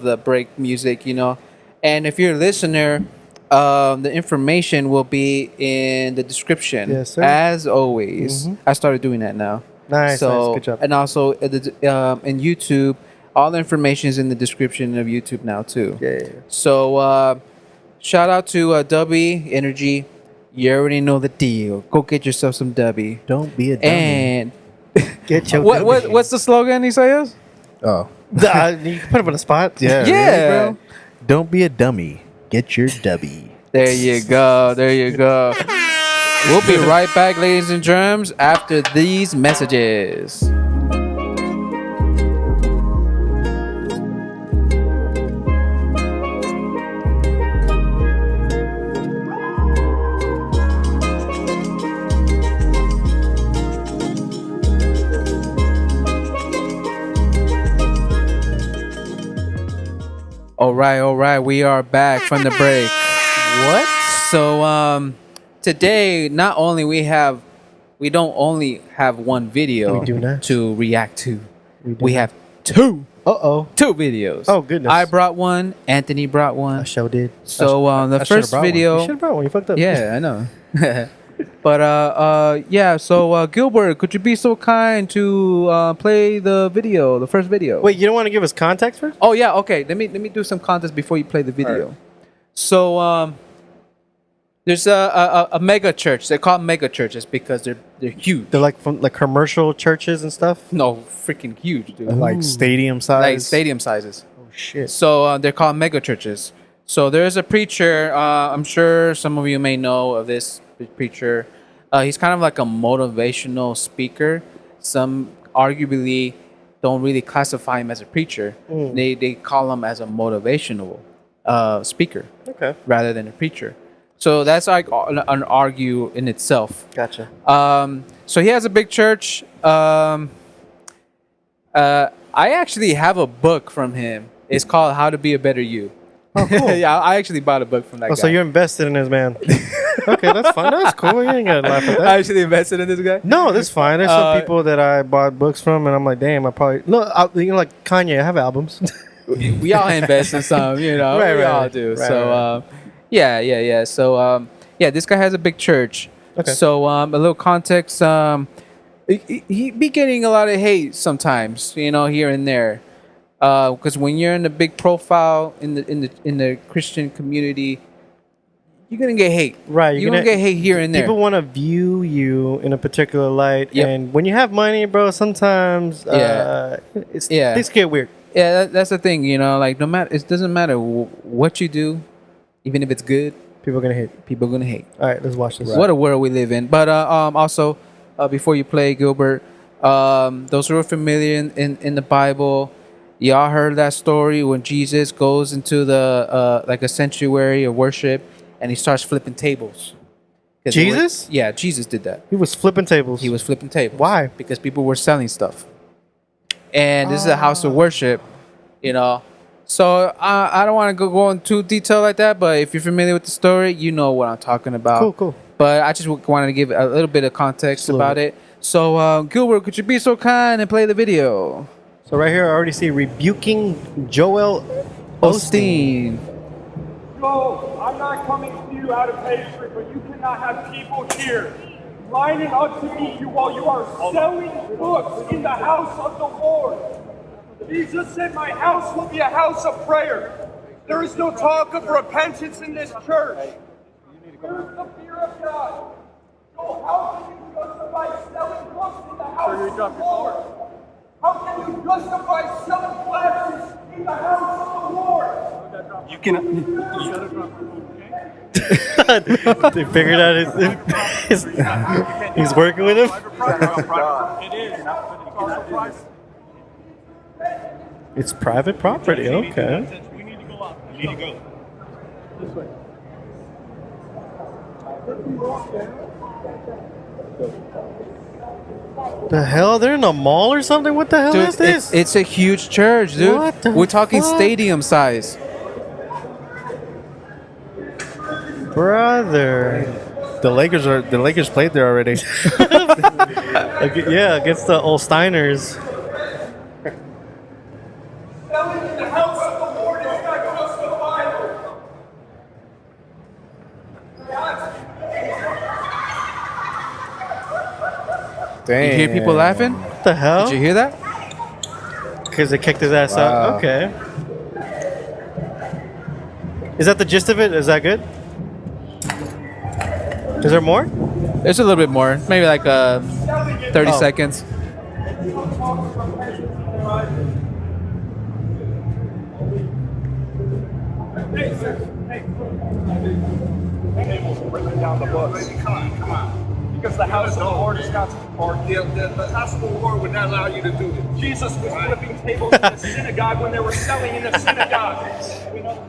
the break music, you know. And if you're a listener, the information will be in the description. Yes, sir. As always, Mhm. I started doing that now. Nice, So nice. Good job. and also in YouTube, all the information is in the description of YouTube now too. Yeah. So shout out to Dubby Energy. You already know the deal. Go get yourself some Dubby. Don't be a dummy. And Get your what's the slogan he says? Oh, You can put him on the spot. yeah. Yeah. Really, bro? Don't be a dummy. Get your dubby. There you go. There you go. We'll be right back, ladies and germs, after these messages. All right. We are back from the break. What? So today not only we don't only have one video We do not. to react to. We do We not. have two Uh-oh. videos. Oh, goodness. I brought one, Anthony brought I one. sure did. So the I should've first brought one. You video, should have brought one. You fucked up. yeah, I know. But yeah, so Gilbert, could you be so kind to play the first video? Wait, you don't want to give us context first? Oh yeah, okay. Let me do some context before you play the video. So there's a mega church. They're called mega churches because they're huge. They're like from like commercial churches and stuff. No, freaking huge, dude. Like stadium size. Like stadium sizes. Oh shit. So they're called mega churches. So there's a preacher. I'm sure some of you may know of this preacher. He's kind of like a motivational speaker. Some arguably don't really classify him as a preacher. They call him as a motivational speaker Okay. rather than a preacher. So that's like an argue in itself. Gotcha. So he has a big church. I actually have a book from him. It's called How to Be a Better You. Oh, cool. Yeah, I actually bought a book from that Oh, guy. so you're invested in this man. Okay, that's fine. That's cool. You ain't gotta laugh at I that. actually invested in this guy. No, that's fine. There's some Uh, people that I bought books from, and I'm like, damn, I probably you know, like Kanye. I have albums. We all invest in some, you know. Right, we right, all right. do. Right, So, right. yeah. So, yeah, this guy has a big church. Okay. So, a little context. He be getting a lot of hate sometimes, you know, here and there. Because when you're in a big profile in the Christian community, you're gonna get hate. Right, You're gonna get hate here and there. People want to view you in a particular light, Yep. and when you have money, bro, sometimes things get weird. Yeah, that's the thing, you know. Like, no matter, it doesn't matter what you do, even if it's good, People are gonna hate. people are gonna hate. All right, let's watch this. What a world we live in. But also, before you play, Gilbert, those who are familiar in the Bible, y'all heard that story when Jesus goes into the like a sanctuary of worship and he starts flipping tables. 'Cause they were- Jesus? Yeah, Jesus did that. He was flipping tables. He was flipping tables. Why? Because people were selling stuff. And this is a house of worship, you know. So I don't want to go into detail like that, but if you're familiar with the story, you know what I'm talking about. Cool. But I just wanted to give a little bit of context Just a little about it. So, Gilbert, could you be so kind and play the video? So right here, I already see rebuking Joel Osteen. Osteen. No, I'm not coming to you out of hatred, but you cannot have people here lining up to meet you while you are selling books in the house of the Lord. Jesus said, my house will be a house of prayer. There is no talk of repentance in this church. Where is the fear of God? So how can you justify selling books in the house of the Lord? How can you justify selling glasses in the house of the Lord? You can. They figured out he's working with him. It is. It's private property. Okay. We need to go up. You need to go. This way. The hell? They're in a mall or something? What the hell Dude, is this? it's a huge church, dude. What the We're talking fuck? stadium size. Brother. The Lakers played there already. Yeah, against the old Steiners. Selling in the house of the Lord is not justifiable. You hear people laughing? What the hell? Did you hear that? Because they kicked his ass Wow. out. Okay. Is that the gist of it? Is that good? Is there more? There's a little bit more, maybe like 30 Oh. seconds. Hey, sir. Hey. Tables bringing down the books. Come on. Because the house of the Lord is not or the house of the Lord would not allow you to do it. Jesus was flipping tables in the synagogue when they were selling in the synagogue.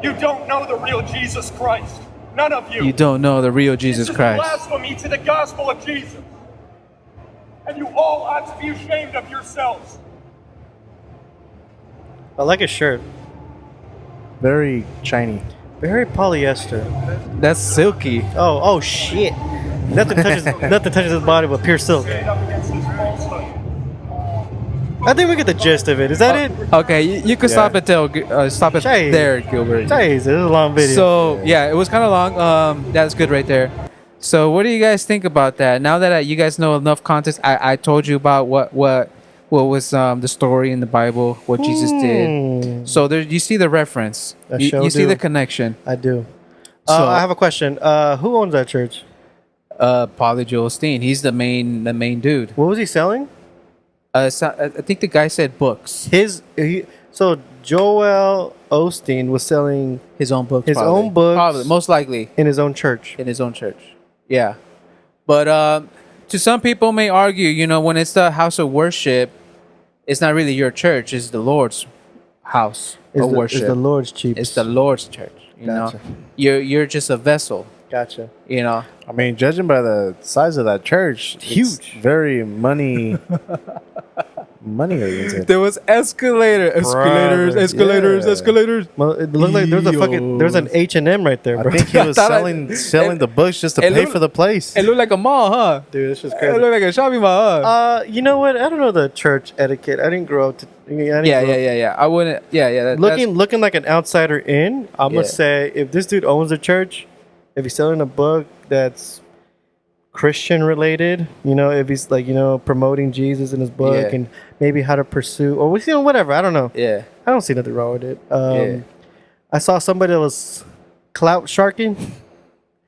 You don't know the real Jesus Christ. None of you. You don't know the real Jesus This is Christ. blasphemy to the gospel of Jesus. And you all ought to be ashamed of yourselves. I like his shirt. Very shiny. Very polyester. That's silky. Oh shit. Nothing touches his body but pure silk. Stand up against this falsehood. I think we get the gist of it. Is that it? Okay, you can stop it stop it Jeez. there, Gilbert. Jeez, this is a long video. So yeah, it was kind of long. That's good right there. So what do you guys think about that? Now that you guys know enough context, I told you about what was the story in the Bible, what Jesus did. So there, you see the reference. I You, sure you see do. the connection. I do. So- I have a question. Who owns that church? Paulie Joel Steen. He's the main dude. What was he selling? I think the guy said books. So Joel Osteen was selling His own books. His probably. own books. Probably, most likely. in his own church. In his own church. Yeah. But to some people may argue, when it's the house of worship, it's not really your church, it's the Lord's house of worship. Is the Lord's cheap? It's the Lord's church. Gotcha. You're just a vessel. Gotcha. I mean, judging by the size of that church, it's Huge. very money oriented. There was escalators, Brother, yeah. escalators. Well, it looked like there's an H&M right there, I bro. think he was thought selling the books just to it pay looked- for the place. It looked like a mall, huh? Dude, this is It crazy. looked like a shopping mall, huh? You know what? I don't know the church etiquette. I didn't grow up to. Yeah. I wouldn't. Yeah. Looking like an outsider in, I'm Yeah. gonna say if this dude owns a church, if he's selling a book that's Christian related, if he's promoting Jesus in his book Yeah. and maybe how to pursue or whatever. I don't know. Yeah. I don't see nothing wrong with it. Yeah. I saw somebody that was clout sharking.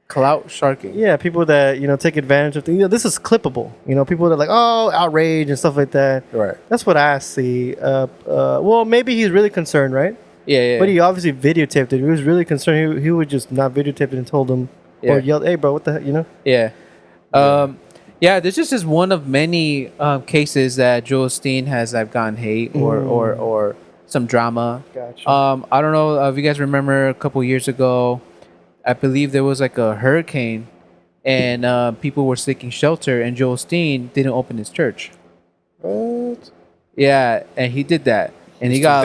Clout sharking. Yeah, people that take advantage of things. This is clippable. People that are like, oh, outrage and stuff like that. Right. That's what I see. Well, maybe he's really concerned, right? Yeah. But he obviously videotaped it. He was really concerned. He would just not videotape it and told him Yeah. or yelled, "Hey, bro, what the heck?" Yeah. This is just one of many cases that Joel Steen has gotten hate or some drama. Gotcha. I don't know if you guys remember a couple years ago, I believe there was like a hurricane and people were seeking shelter and Joel Steen didn't open his church. What? Yeah, and he did that. And he got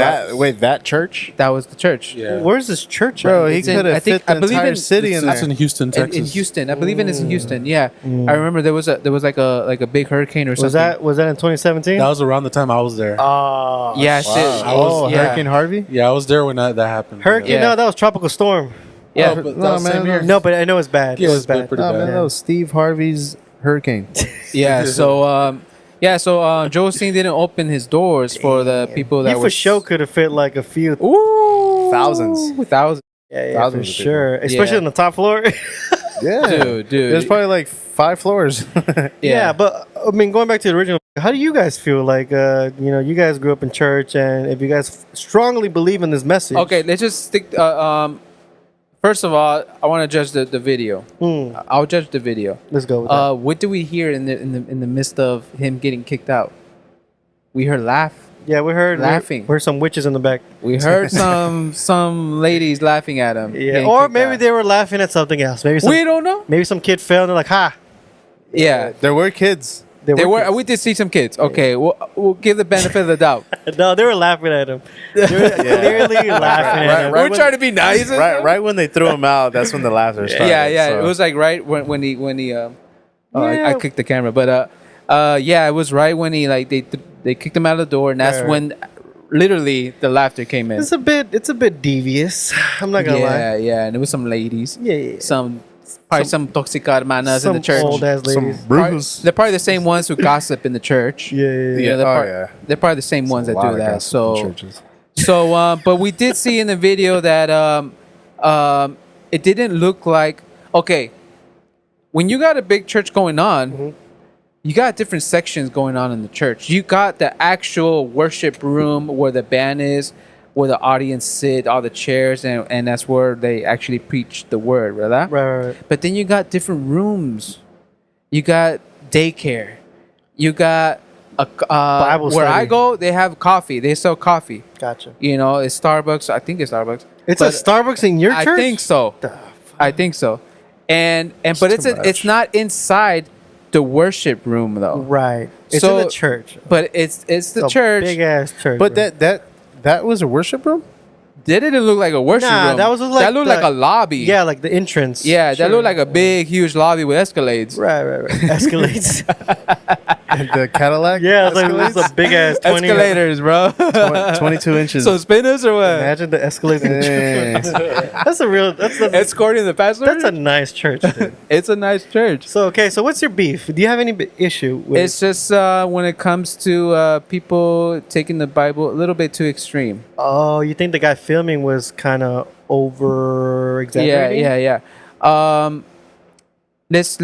that church? that was the church. Yeah. Where's this church Bro, at? he It's in- could I have think- fit I the believe entire in- city in That's there. in Houston, In Texas. Houston, I believe it's in Houston. Yeah, I remember there was like a big hurricane or something. Was that in 2017? That was around the time I was there. Oh, Yeah, shit. Yeah. Hurricane Harvey? Yeah, I was there when that happened. Hurricane? Yeah. No, that was tropical storm. Yeah, Oh, but No, that was man, same year. No, but I know it's bad. Yeah, it it was was bad. pretty No, bad. man, that was Steve Harvey's hurricane. yeah. So Joel Steen didn't open his doors for the people that You for sure could have fit like a few. Ooh, Thousands. thousands. Yeah, for thousands of people. sure. Especially Yeah. on the top floor. Yeah. Dude. There's probably like 5 floors. Yeah, but I mean, going back to the original How do you guys feel? Like, you guys grew up in church, and if you guys strongly believe in this message, Okay, let's just stick. First of all, I want to judge the video. I'll judge the video. let's go with that. What do we hear in the midst of him getting kicked out? We heard laugh. Yeah, we heard laughing. We heard some witches in the back. We heard some ladies laughing at him. Yeah, getting or kicked maybe out. they were laughing at something else. We don't know. Maybe some kid fell and they're like, "Ha!" Yeah, There were kids. they were. kids. We did see some kids. Okay, we'll give the benefit of the doubt. No, they were laughing at him. They were clearly laughing at him. right We're when- trying to be nice. Right when they threw him out, that's when the laughter started. Yeah. so- It was like right when he. Yeah. I clicked the camera, but yeah, it was right when he like they kicked him out of the door, and that's Right. when literally the laughter came in. It's a bit devious. I'm not gonna lie. Yeah, and there was some ladies. Yeah. Probably some toxic hermanas in Some the church. old ass ladies. some Probably- bruise. they're probably the same ones who gossip in the church. Yeah. You know, they're, Oh, part- yeah. they're probably the same ones A that lot do of that. gossip in So, churches. but we did see in the video that it didn't look like okay. When you got a big church going on, you got different sections going on in the church. You got the actual worship room where the band is, where the audience sit, all the chairs, and that's where they actually preach the word, right? Right. But then you got different rooms. You got daycare. You got Bible where I study. go, they have coffee. They sell coffee. Gotcha. You know, it's Starbucks. I think it's Starbucks. It's But a Starbucks in your I church. think so. I think so. And but too much. it's not inside the worship room though. Right. It's So- in the church. But it's the It's a church. big ass church. But bro. that was a worship room. That didn't look like a worship Nah, room. that was like that looked the- like a lobby. yeah, like the entrance. Yeah, that Sure. looked like a big, huge lobby with escalades. Right. Escalates. The Cadillac. Yeah, it's like it's a big ass 20. Escalators, bro. 22 inches. So spinners or what? Imagine the escalates. in the church. That's a real. That's Escorting the pastor. that's a nice church, dude. It's a nice church. So okay, so what's your beef? Do you have any issue with? It's just when it comes to people taking the Bible a little bit too extreme. Oh, you think the guy filming was kind of over exaggerating? Yeah. Let's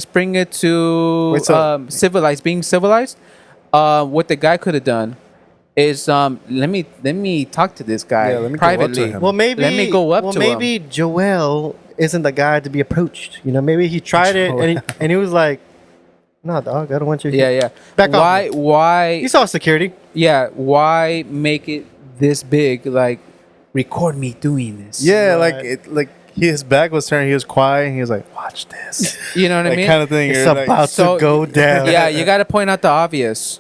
bring it to Wait, so- civilized. Being civilized. What the guy could have done is let me talk to this guy Yeah, let me go up to privately. him. Well, maybe. Let me go up to him. maybe Joel isn't the guy to be approached. You know, maybe he tried it and he was like, "No, dog, I don't want you." Yeah, here." yeah. Back off. Why? You saw security. Yeah. Why make it this big? Like, record me doing this. Yeah, Right. like his back was turned. He was quiet. And he was like, "Watch this," You know what I that mean? kind of thing. It's You're like- about So- to go down. Yeah, you got to point out the obvious.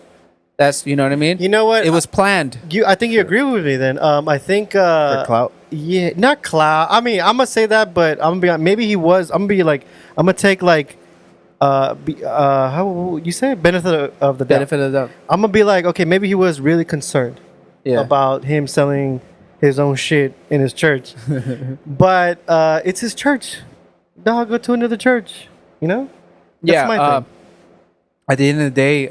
That's you know what I mean. You know what? It was planned. I think you agree with me then. I think for clout. yeah, not cloud. I mean, I'm gonna say that, but I'm gonna be maybe he was. I'm gonna be like, I'm gonna take like, how you say benefit of the doubt. Benefit of the doubt. I'm gonna be like, okay, maybe he was really concerned Yeah. about him selling his own shit in his church, but it's his church. Dog, go to another church. You know? That's yeah. my thing. At the end of the day,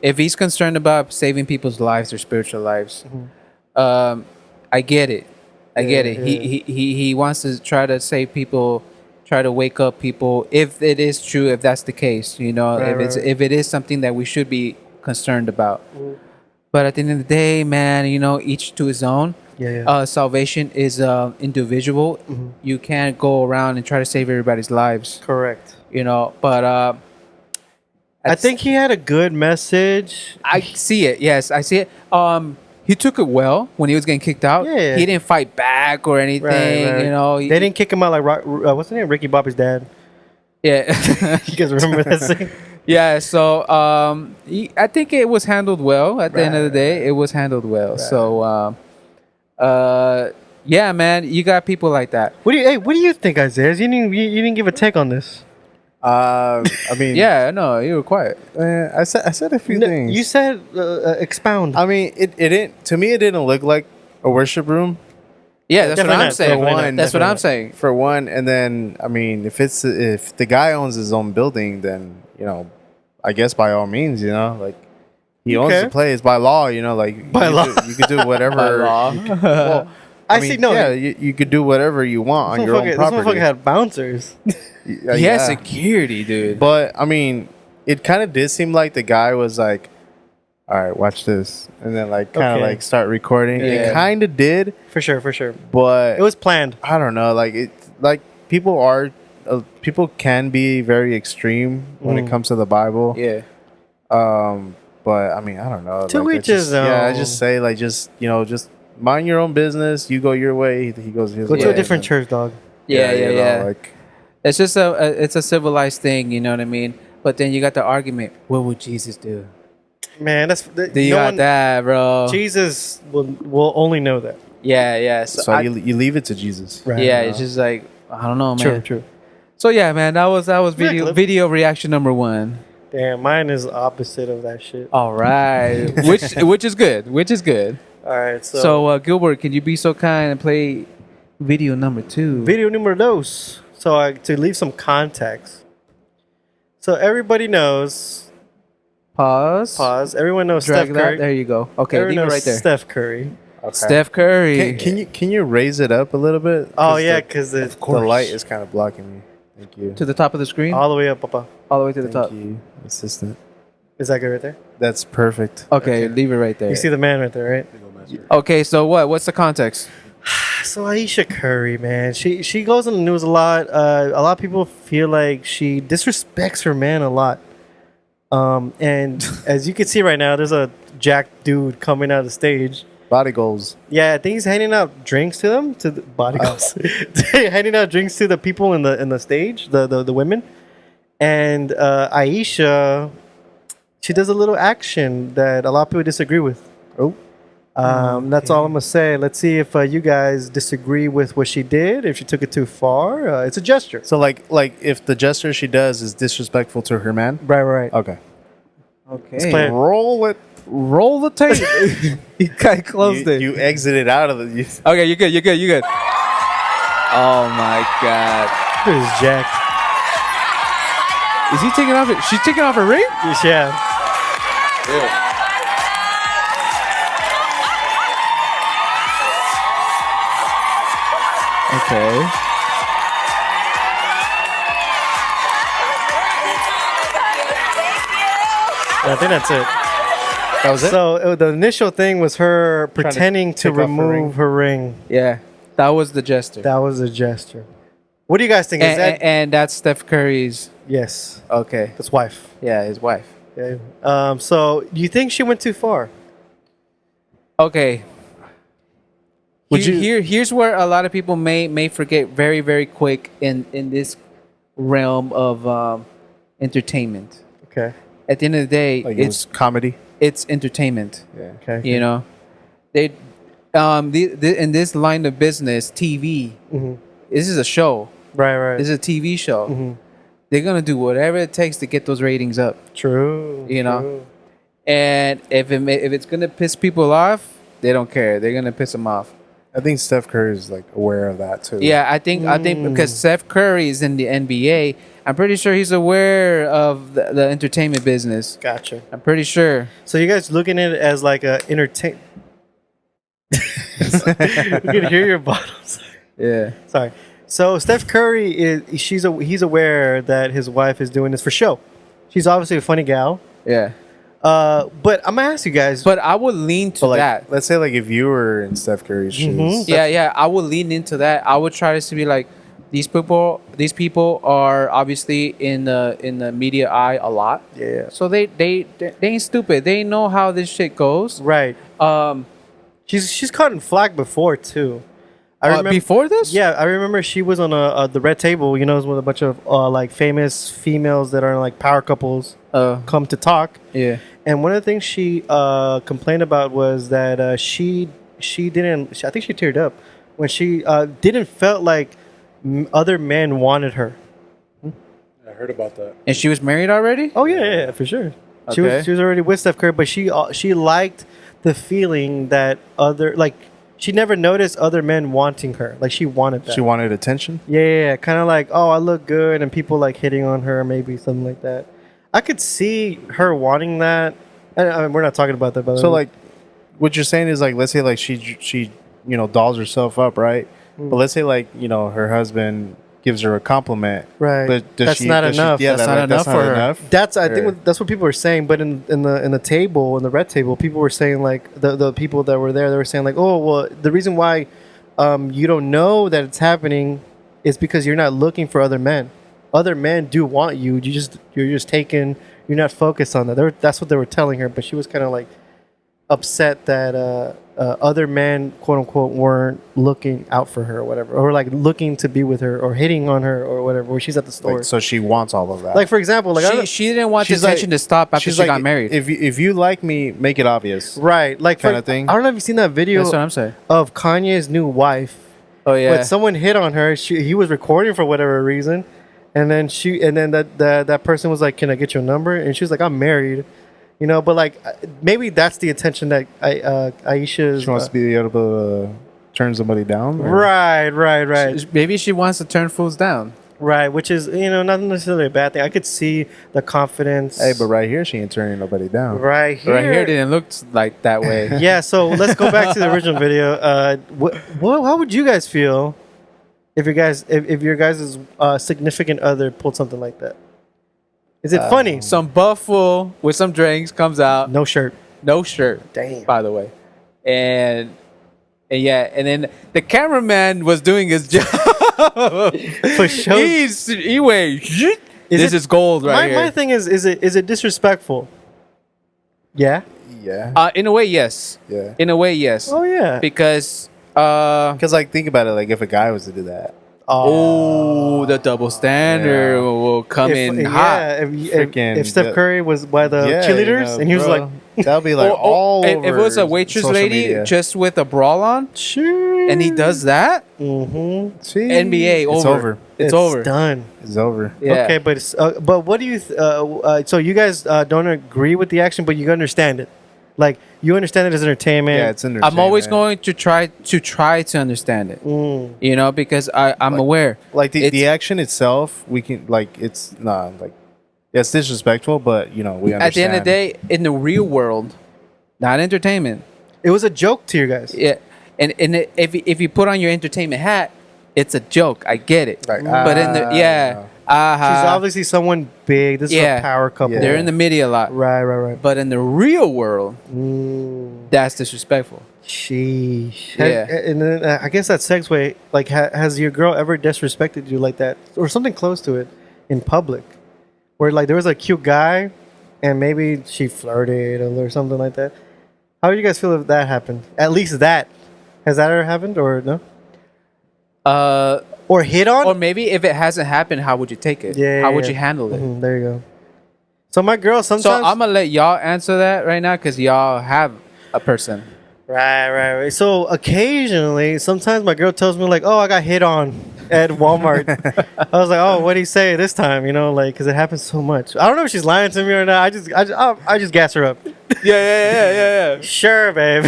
if he's concerned about saving people's lives or spiritual lives, I get it. I get it. He wants to try to save people, try to wake up people. If it is true, if that's the case, you know, Right, if it is something that we should be concerned about. But at the end of the day, man, you know, each to his own. Yeah. Salvation is individual. You can't go around and try to save everybody's lives, Correct. you know. But I think he had a good message. I see it. Yes, I see it. He took it well when he was getting kicked out. Yeah. He didn't fight back or anything. Right. You know, They didn't kick him out like what's the name? Ricky Bobby's dad. Yeah, You guys remember that scene? yeah. So I think it was handled well. At the end of the day, it was handled well. So yeah, man, you got people like that. What do you think, Isaiah? You didn't give a take on this. I mean, Yeah, no, you were quiet. I said a few things. You said expound. I mean, it didn't. To me, it didn't look like a worship room. Yeah, that's what Definitely I'm not, saying. definitely not, That's what definitely I'm not. saying. For one, and then I mean, if the guy owns his own building, then you know, I guess by all means, you know, like he owns Okay. the place by law, you know, like By law. you could do whatever. By law. Well, I mean, see. No, yeah, you could do whatever you want on your own this property. motherfucker had bouncers. Yeah, He has yeah. security, dude. But I mean, it kind of did seem like the guy was like, all right, watch this, and then like kind of Okay. like start recording. Yeah. It kind of did, For sure. but It was planned. I don't know. Like people can be very extreme when it comes to the Bible. Yeah. But I mean, I don't know. To like, each it's his just- Yeah, I own. just say like, just just mind your own business. You go your way. He goes his Go way. to a Yeah. different church, dog. Yeah, you know, yeah. Like, It's just it's a civilized thing, you know what I mean? But then you got the argument, what would Jesus do? Man, that's Do you got that, bro? Jesus will only know that. Yeah. so I- you leave it to Jesus. Right. yeah, it's just like I don't know, man. True. So yeah, man, that was video Clip. video reaction number 1. Damn, mine is opposite of that shit. All right, which is good, All right, So, Gilbert, can you be so kind and play video number 2? video numero dos. So to leave some context. So everybody knows. Pause. Everyone knows Drag Steph that. Curry. There you go. Okay, Everyone leave it knows right there. Steph Curry. Steph Curry. Can you raise it up a little bit? Oh 'Cause yeah, the, because the light is kind of blocking me. Thank you. to the top of the screen, all the way up, Papa. all the way to the top. Thank you, assistant. Is that good right there? That's perfect. Okay, leave it right there. You see the man right there, right? Okay, so what's the context? So Aisha Curry, man, she goes in the news a lot. A lot of people feel like she disrespects her man a lot. And as you can see right now, there's a jacked dude coming out of the stage. Body goals. Yeah, I think he's handing out drinks to them, to the body goals. Handing out drinks to the people in the stage, the women. And Aisha, she does a little action that a lot of people disagree with. Oh. That's all I'm gonna say. Let's see if you guys disagree with what she did. If she took it too far, it's a gesture. So like if the gesture she does is disrespectful to her man. Right. Okay. Okay, play it. Roll it. roll the tape. You kind of closed it. You exited out of the. Okay, you're good. Oh my god. It is jacked. Is he taking off it? She's taking off her ring? Yeah. Okay. I think that's it. That was it. So the initial thing was her to pretending to take off her remove her ring. Yeah. That was the gesture. That was a gesture. What do you guys think? Is that And that's Steph Curry's. yes? Okay. That's wife. Yeah, his wife. Okay. So do you think she went too far? Okay. Would you- Here's where a lot of people may forget very, very quick in this realm of entertainment. Okay. At the end of the day, Like it was comedy. it's entertainment. Yeah. Okay. You know, they in this line of business, TV. Mhm. This is a show. Right. This is a TV show. Mhm. They're gonna do whatever it takes to get those ratings up. True. You know. true. And if it's gonna piss people off, they don't care. They're gonna piss them off. I think Steph Curry is like aware of that too. Yeah, I think because Steph Curry is in the NBA, I'm pretty sure he's aware of the entertainment business. Gotcha. I'm pretty sure. So you guys looking at it as like a entertain? You can hear your bottles. Yeah. Sorry. So Steph Curry he's aware that his wife is doing this for show. She's obviously a funny gal. Yeah. But I'm gonna ask you guys. But I would lean to So like, that. let's say like if you were in Steph Curry's shoes, Yeah. I would lean into that. I would try to be like, these people are obviously in the media eye a lot. Yeah. So they ain't stupid. They know how this shit goes. Right. Um, She's caught in flack before too. I remember before this. Yeah, I remember she was on the red table. You know, with a bunch of like famous females that are like power couples come to talk. Yeah. And one of the things she complained about was that she didn't. I think she teared up when she didn't felt like other men wanted her. I heard about that. And she was married already. Oh yeah, for sure. She Okay. was already with Steph Curry, but she liked the feeling that she never noticed other men wanting her. Like she wanted that. she wanted attention. Yeah, kind of like, oh, I look good, and people like hitting on her, maybe something like that. I could see her wanting that. I mean, we're not talking about that, by the So way. like, what you're saying is like, let's say like she dolls herself up, right? But let's say like her husband gives her a compliment. Right. But does That's she, not does she- enough. yeah, That's that- not enough that's for her. enough. That's I think Or- that's what people were saying. But in the table, in the red table, people were saying like the people that were there, they were saying like, oh well, the reason why you don't know that it's happening is because you're not looking for other men. Other men do want you. You're just taken. You're not focused on that. That's what they were telling her. But she was kind of like upset that other men, quote unquote, weren't looking out for her or whatever, or like looking to be with her or hitting on her or whatever when she's at the store. Like, so she wants all of that. Like for example, like I She, don't- she didn't want the She's like- tension to stop after she's she like, got married. If you like me, make it obvious. right, like Kinda thing. I don't know if you've seen that video That's what I'm saying. of Kanye's new wife. Oh yeah. But someone hit on her. He was recording for whatever reason, and then that person was like, "Can I get your number?" And she was like, "I'm married," you know. But like maybe that's the attention that Aisha She wants to be able to turn somebody down. or- right. Maybe she wants to turn fools down. Right, which is not necessarily a bad thing. I could see the confidence. Hey, but right here, she ain't turning nobody down. right here, Right here didn't look like that way. yeah. So let's go back to the original video. How would you guys feel if your guys' significant other pulled something like that? Is it funny? Some buff fool with some drinks comes out, No shirt. no shirt. Damn. By the way, and yeah, and then the cameraman was doing his job. For sure. He went. This is gold right My here. thing is it disrespectful? Yeah. Yeah. In a way, yes. Yeah. In a way, yes. Oh yeah. Because Because like, think about it. Like, if a guy was to do that, oh, the double standard Yeah. will come in hot. If Steph the- Curry was by the yeah, cheerleaders you know, and he was bro, like, that'll be like all if over. it was a waitress social lady media. just with a bra on, sure. and he does that, Mm-hmm. See? NBA It's over. It's over. Done. It's over. Yeah. Okay, but what do you? So you guys don't agree with the action, but you understand it. Like you understand it as entertainment. Yeah, it's entertainment. I'm always going to try to understand it. Mm. You know, because I'm aware. like the It's- action itself. We can like it's not like it's disrespectful, but you know we understand. At the end of the day, in the real world, not entertainment. It was a joke to you guys. Yeah, and if you put on your entertainment hat, it's a joke. I get it. Like, But in the She's obviously someone big. This is Yeah. a power couple. Yeah. they're in the media a lot. Right. But in the real world, that's disrespectful. Sheesh. Yeah. And then I guess that segue, like, has your girl ever disrespected you like that, or something close to it, in public, where like there was a cute guy, and maybe she flirted or something like that? How would you guys feel if that happened? At least that has that ever happened, or no? Or hit on? Or maybe if it hasn't happened, how would you take it? Yeah, How yeah, would yeah. you handle it? Mhm, there you go. So my girl So sometimes. I'm gonna let y'all answer that right now because y'all have a person. Right. So occasionally, sometimes my girl tells me like, "Oh, I got hit on at Walmart." I was like, "Oh, what did he say this time?" You know, like because it happens so much. I don't know if she's lying to me or not. I just gas her up. Yeah. Sure, babe.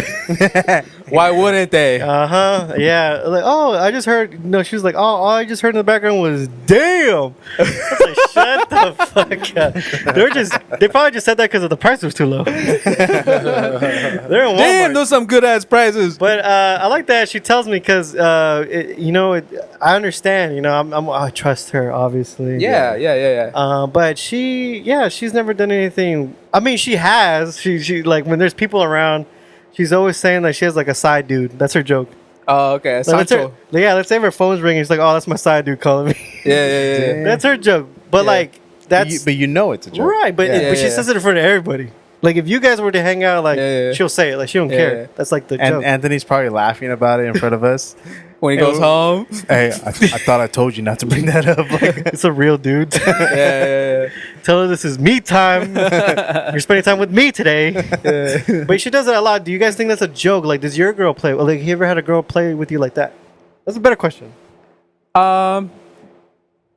Why wouldn't they? Yeah. Like, oh, I just heard. No, she was like, oh, all I just heard in the background was, damn. I was like, shut the fuck up. They probably just said that because the price was too low. They're in Walmart. Damn, those some good ass prices. But I like that she tells me because I understand. You know, I trust her obviously. Yeah. But she's never done anything. I mean, she has. She like when there's people around, she's always saying that she has like a side dude. That's her joke. Oh, okay. Like, let's Sancho. say if her phone's ringing, she's like, "Oh, that's my side dude calling me." Yeah. That's her joke. But Yeah. like that's but you know it's a joke. right. But Yeah, she yeah. says it in front of everybody. Like if you guys were to hang out, like Yeah. she'll say it. Like she don't Yeah. care. That's like the And joke. Anthony's probably laughing about it in front of us. When he goes home. Hey, I thought I told you not to bring that up. Like, It's a real dude. Yeah. Tell her this is me time. You're spending time with me today. But she does it a lot. Do you guys think that's a joke? Like, does your girl play? Like, have you ever had a girl play with you like that? That's a better question.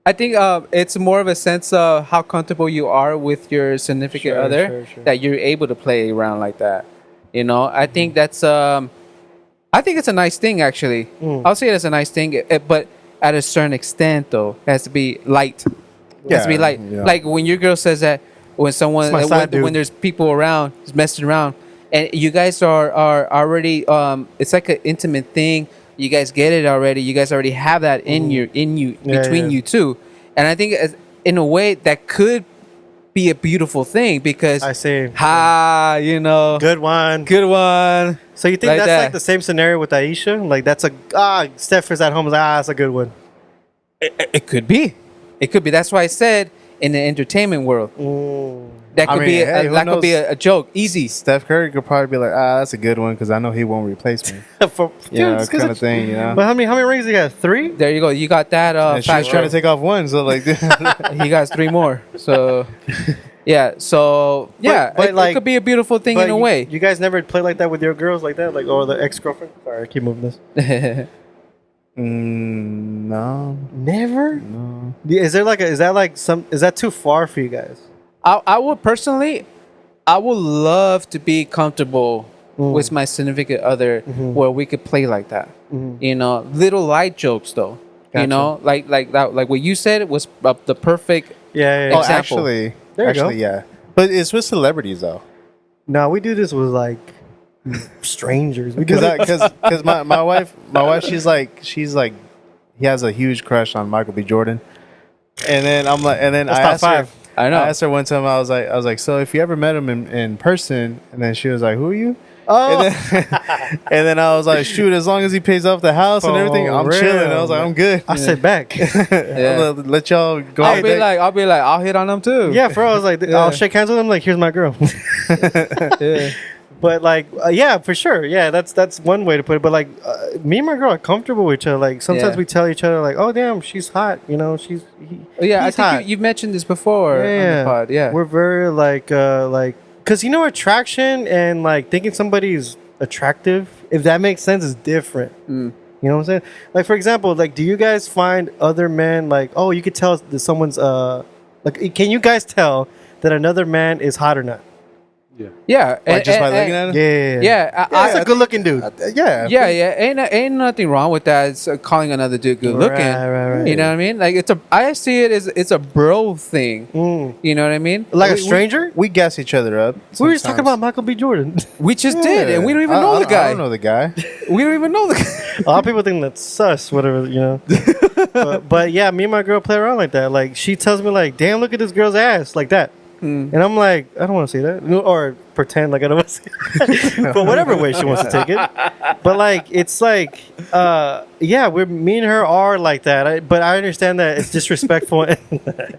I think it's more of a sense of how comfortable you are with your significant Sure, other sure. that you're able to play around like that. You know, I think that's I think it's a nice thing actually. I'll say it's a nice thing, but at a certain extent though, it has to be light. It has to be Yeah, light. yeah. Like when your girl says that when someone It's my side dude. when there's people around, just messing around, and you guys are already it's like an intimate thing You guys get it already. You guys already have that in you Yeah, between yeah. you two, and I think in a way that could be a beautiful thing because I see. good Good one. one. So you think Like that's that. like the same scenario with Aisha? Like that's Steph is at home. Like, that's a good one. It could be. It could be. That's why I said in the entertainment world. That I could mean, be hey, who that could be knows? a joke. Easy. Steph Curry could probably be like, that's a good one because I know he won't replace me. Yeah, Kind of thing, you know. But how many rings do you got? 3? There you go. You got that. And she was fact trying to check. take off one, so like, He got 3 more. So yeah. So yeah, but it like- could be a beautiful thing in a way. You guys never play like that with your girls like that, like or the ex girlfriend. Sorry, I keep moving this. no. Never. No. Is that too far for you guys? I would personally, I would love to be comfortable with my significant other where we could play like that. You know, little light jokes though. Gotcha. You know, like that, like what you said was the perfect. Yeah. Oh, Example. actually, There you go. yeah. But it's with celebrities though, No, we do this with like strangers. We do it- because my wife, she's like, he has a huge crush on Michael B. Jordan, and then I'm like, and then That's I top asked her. 5. I know. I asked her one time. I was like, so if you ever met him in person, and then she was like, who are you? Oh, And then, and then I was like, shoot, as long as he pays off the house and everything, For I'm real, chilling. I was like, man. I'm good. I sit back. Yeah. Let y'all go. I'll on be date. like, I'll hit on them too. Yeah, bro. I was like, Yeah. I'll shake hands with him. Like, here's my girl. Yeah. But like, yeah, for sure. Yeah, that's one way to put it. But like, me and my girl are comfortable with each other. Like sometimes Yeah. we tell each other like, oh damn, she's hot. You know, Yeah, I he's think hot. you've mentioned this before on the pod. Yeah. We're very like, cause you know, attraction and like thinking somebody's attractive, if that makes sense, is different. You know what I'm saying? Like for example, like, do you guys find other men like, oh, you could tell that someone's like, can you guys tell that another man is hot or not? Yeah. Like, just by looking at him. Yeah, Yeah, That's a good looking dude. Yeah. yeah. Ain't nothing wrong with that. It's calling another dude good looking. Right. You know what I mean? Like I see it as it's a bro thing. You know what I mean? Like a We- stranger? We gas each other up. We were just talking sometimes. about Michael B. Jordan. We just did, and we don't even I- know I the guy. I don't know the guy. We don't even know the guy. A lot of people think that's sus, whatever, you know. but yeah, me and my girl play around like that. Like she tells me like, "Damn, look at this girl's ass," like that, and I'm like, I don't want to see that, or pretend like I don't want to see it. But whatever way she wants to take it. But like, it's like, yeah, me and her are like that. But I understand that it's disrespectful.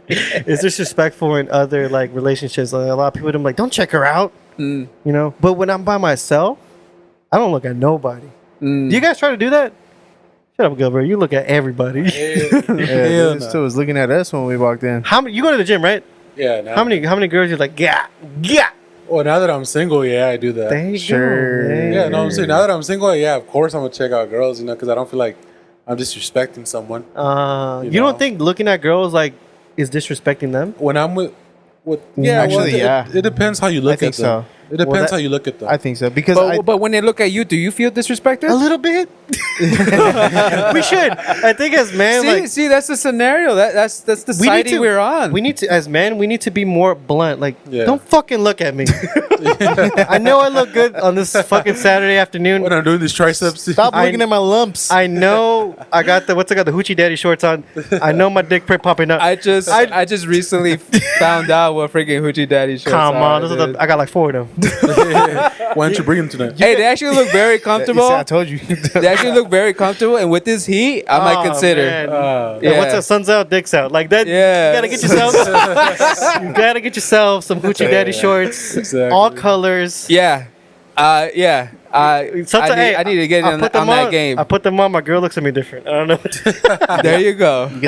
It's disrespectful in other like relationships. Like, a lot of people them like, don't check her out, you know. But when I'm by myself, I don't look at nobody. Do you guys try to do that? Shut up, Gilbert. You look at everybody. Yeah, this too was looking at us when we walked in. How many? You go to the gym, right? Yeah. Now, How many girls you like? Yeah. Well, now that I'm single, yeah, I do that. There you Sure. go. Yeah, no, I'm saying now that I'm single, yeah, of course I'm gonna check out girls, you know, because I don't feel like I'm disrespecting someone. You know. don't think looking at girls like is disrespecting them? When I'm with yeah, Actually, well, yeah. it depends how you look think at them. so. It depends that- how you look at them. I think so because I, But when they look at you, do you feel disrespected? A little bit. We should. I think as men, like See, that's the scenario. That's the we need siding we're on. We need to, as men, we need to be more blunt. Like, Yeah. don't fucking look at me. I know I look good on this fucking Saturday afternoon. when I'm doing these triceps, stop I- looking at my lumps. I know I got the the hoochie daddy shorts on. I know my dick print popping up. I just recently found out what freaking hoochie daddy shirts Come are, on, those are dude. I got like 4 of them. why don't you bring them tonight? Hey, they actually look very comfortable. I told you. They actually look very comfortable, and with this heat, I might Oh, consider. man. Yeah. What's up? Sun's out, dick's out. Like that. Yeah. You gotta get yourself. You gotta get yourself some hoochie daddy shorts, Exactly. all colors. Yeah, yeah. Sometimes I need to get I on, put them that game. I put them on. My girl looks at me different. I don't know. There you go. you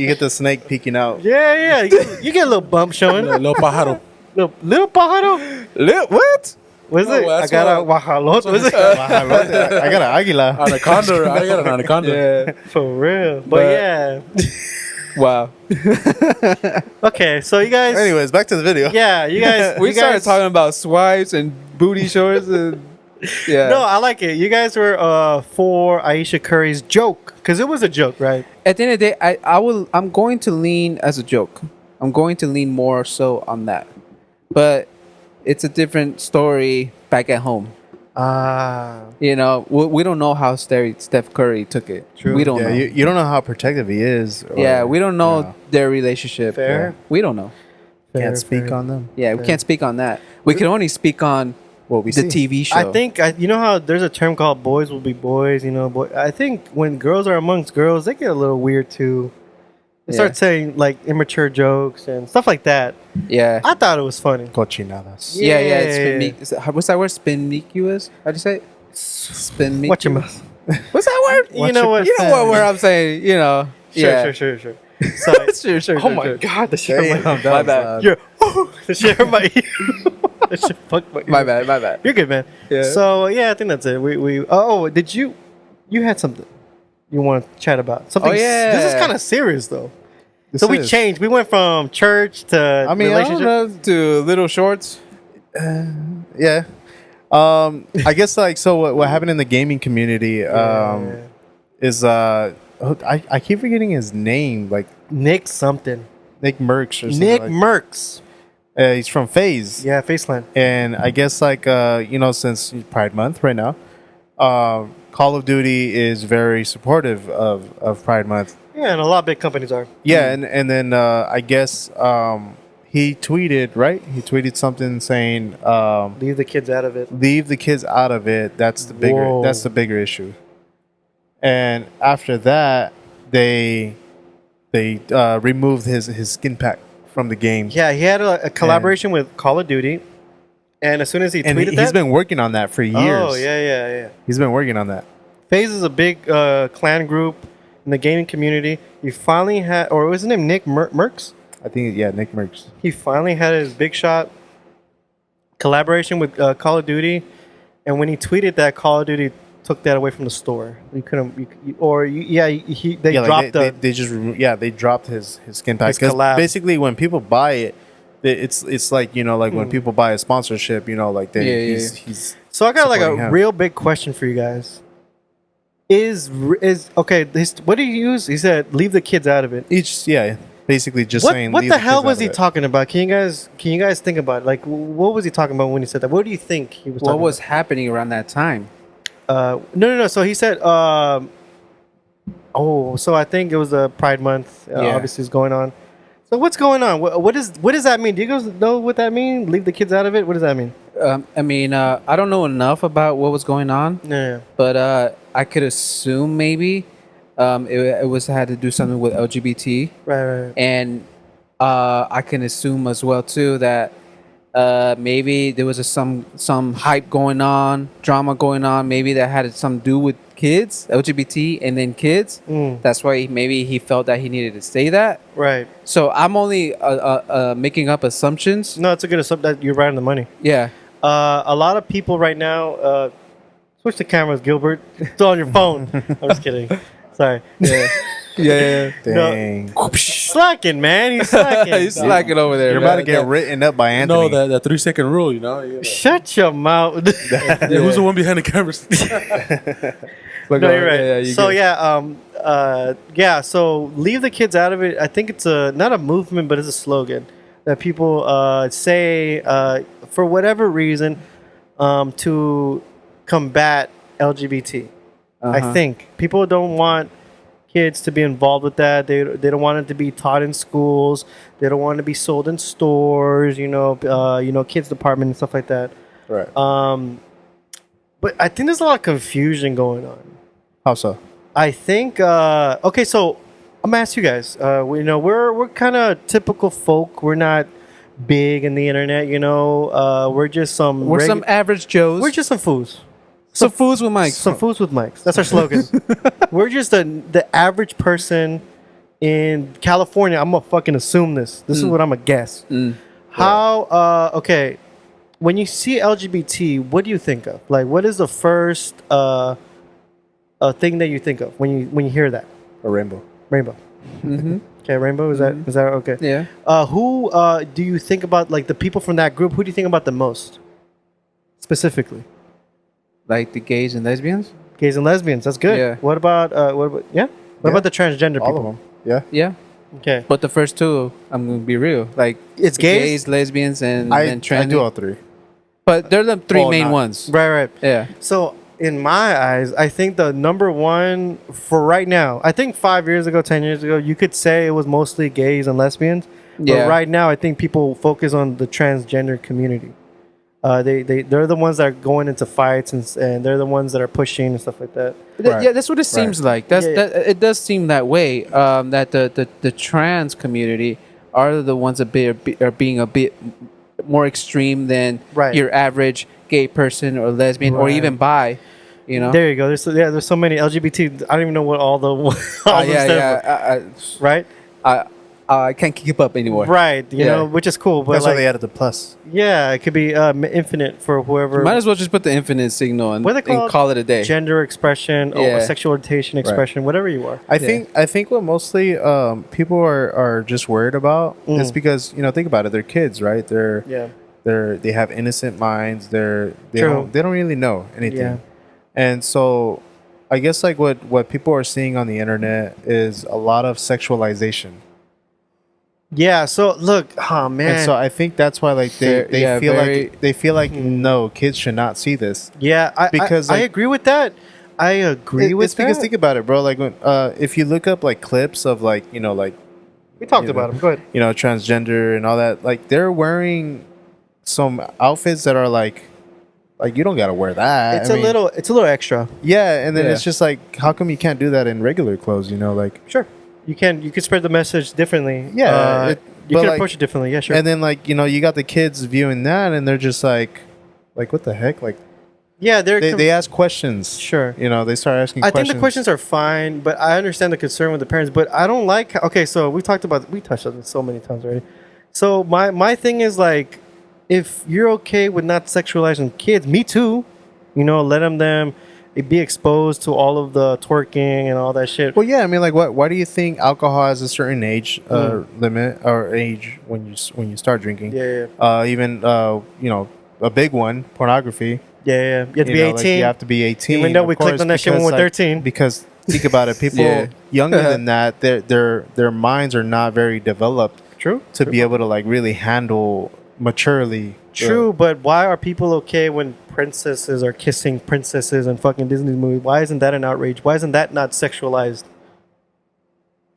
get the snake peeking out. Yeah. You get a little bump showing. Little pájaro. Little pájaro. What? What is No, it? I that's got a what- guajolote. What is it? I got an águila. Anaconda. I got an anaconda. Yeah. For real. But But- yeah. Wow. Okay, so you guys. Anyways, back to the video. Yeah, you guys. We you started guys, talking about swipes and booty shorts and yeah. No, I like it. You guys were for Aisha Curry's joke because it was a joke, right? At the end of the day, I'm going to lean as a joke. I'm going to lean more so on that. But it's a different story back at home. You know, we don't know how Steph Curry took it. True. We don't Yeah, know. you don't know how protective he is. Yeah, or- we don't know Yeah. their relationship. Fair. Yeah. We don't know. Can't speak on them. Yeah, we can't speak on that. We can only speak on What we the see. TV show. I think you know how there's a term called "boys will be boys." You know, I think when girls are amongst girls, they get a little weird too. They Yeah. start saying like immature jokes and stuff like that. Yeah. I thought it was funny. Cochinadas. Yeah, yeah. Yeah. What's that word? Spinnicuous? How do you say it? Spin. Watch your mouth. What's that word? You know what? You know what word I'm saying? You know. Sure, Yeah. sure. So, Sure. oh my god, the shit hurt my My bad. You're, the shit hurt my ear. The shit fucked my ear. My bad. You're good, man. Yeah. So yeah, I think that's it. Did you had something you want to chat about? Something. Oh, yeah. This is kind of serious though. This So we is- changed. We went from church to I mean, I don't relationship. To little shorts. Yeah. I guess like so. What happened in the gaming community is I keep forgetting his name, like Nick something. Nick Merckx or something. Nick like, Merckx. he's from FaZe. Yeah, Faceland. And I guess like you know, since Pride Month right now, Call of Duty is very supportive of Pride Month. Yeah, and a lot of big companies are. Yeah, and then I guess he tweeted, right? He tweeted something saying Leave the kids out of it. leave the kids out of it. That's the Whoa. bigger issue. And after that, they removed his skin pack from the game. Yeah, he had a collaboration with Call of Duty, and as soon as he And tweeted he's that, been working on that for years. oh yeah. He's been working on that. FaZe is a big clan group in the gaming community. He finally had, or was his name Nick Merckx? I think, yeah, Nick Merckx. He finally had his big shot collaboration with Call of Duty, and when he tweeted that, Call of Duty took that away from the store. You couldn't, they Yeah, dropped they just they dropped his skin pack. His 'Cause collab. basically, when people buy it, it's like, you know, like when people buy a sponsorship, you know, like he's So I got like a supporting him. real big question for you guys. Is okay? What did he use? He said, "Leave the kids out of it." each basically just What, saying. what leave the kids hell out was of he it. talking about? Can you guys think about it? Like, what was he talking about when he said that? What do you think he was What talking was happening around that time? about? No. So he said, so I think it was a Pride Month. Yeah. Obviously, is going on. So what's going on? What does that mean? Do you guys know what that means? Leave the kids out of it. What does that mean? I mean, I don't know enough about what was going on, Yeah. but I could assume maybe it was had to do something with LGBT, Right. and I can assume as well too that maybe there was some hype going on, drama going on, maybe that had something to do with kids, LGBT, and then kids. That's why maybe he felt that he needed to say that. Right. So I'm only making up assumptions. No, it's a good assumption that you're right on the money. Yeah. A lot of people right now. Switch the cameras, Gilbert. It's on your phone. I'm just kidding. Sorry. Yeah. Dang. Slacking, man. He's slacking. He's slacking over there. You're about to man. get written up by No, Anthony. that 3-second rule, you know. You gotta- Shut your mouth. Yeah, who's the one behind the cameras? Look No, over- you're right. yeah, you so get- so leave the kids out of it. I think it's not a movement, but it's a slogan that people say for whatever reason to combat LGBT. I think people don't want kids to be involved with that. They don't want it to be taught in schools. They don't want it to be sold in stores. Kids department and stuff like that. right. But I think there's a lot of confusion going on. How so? I think okay, so I'm gonna ask you guys. We're kind of typical folk. We're not big in the internet. We're just some. We're some average Joes. We're just some fools. some fools with mics. Some fools with mics. That's our slogan. We're just the average person in California. I'm gonna fucking assume this. This is what I'm gonna guess. How? Okay. When you see LGBT, what do you think of? Like, what is the first thing that you think of when you hear that? A rainbow. Rainbow. Okay, rainbow. Is that okay? Yeah. Who do you think about? Like the people from that group. Who do you think about the most? Specifically, Like the gays and lesbians. gays and lesbians. That's good. Yeah. What about What Yeah. about the transgender All people? of them. Yeah. Yeah. Okay. But the first two, I'm gonna be real. Like It's the gays? lesbians, and I then trans. do all three. But they're the three Well, main not- ones. Right. Yeah. So in my eyes, I think the number one for right now, I think 5 years ago, 10 years ago, you could say it was mostly gays and lesbians. Yeah. But right now, I think people focus on the transgender community. They're the ones that are going into fights and they're the ones that are pushing and stuff like that. Right. Yeah, that's what it seems like. That's Yeah. that. It does seem that way. That the trans community are the ones that are being a bit more extreme than Right. your average gay person or lesbian or Right. even bi. You know. There you go. There's so many LGBT. I don't even know what all the all them yeah, stand yeah. for, right? I can't keep up anymore. Right. You Yeah. know, which is cool. But That's why like, they added the plus. yeah, it could be infinite for whoever. Might as well just put the infinite signal and, What are they and called? call it a day. Gender expression or Yeah. sexual orientation expression, whatever you are. I think what mostly people are just worried about is because think about it, they're kids, right? Yeah. They have innocent minds. They True. don't really know anything, Yeah. and so I guess like what people are seeing on the internet is a lot of sexualization, Yeah. So look, oh man. and so I think that's why like they Yeah, feel very- like no, kids should not see this. yeah, because, I like- agree with that. I agree with It's because that. think about it, bro. Like when if you look up like clips of like like We talked you know, about them. Go ahead. transgender and all that, like they're wearing some outfits that are like you don't gotta wear that. It's I a mean, little extra. yeah, and then Yeah. it's just like, how come you can't do that in regular clothes? Like, Sure. You can spread the message differently. Yeah, you but can like- approach it differently. Yeah, sure. and then like you got the kids viewing that, and they're just like what the heck? Like yeah, they ask questions. Sure. They start asking. I questions. think the questions are fine, but I understand the concern with the parents. But I don't like. Okay, so we touched on this so many times already. So my thing is like, if you're okay with not sexualizing kids, me too. Let them be exposed to all of the twerking and all that shit. Well, yeah, I mean, like, why do you think alcohol has a certain age limit or age when you start drinking? Yeah, Even a big one, pornography. yeah. You have to be You know, like, 18. you have to be 18. Even though of we clicked course, on that shit when because, we're 13. Because think about it, people Yeah. younger than that, their minds are not very developed True. to be able to like really handle maturely. True, but why are people okay when princesses are kissing princesses in fucking Disney movies? Why isn't that an outrage? Why isn't that not sexualized?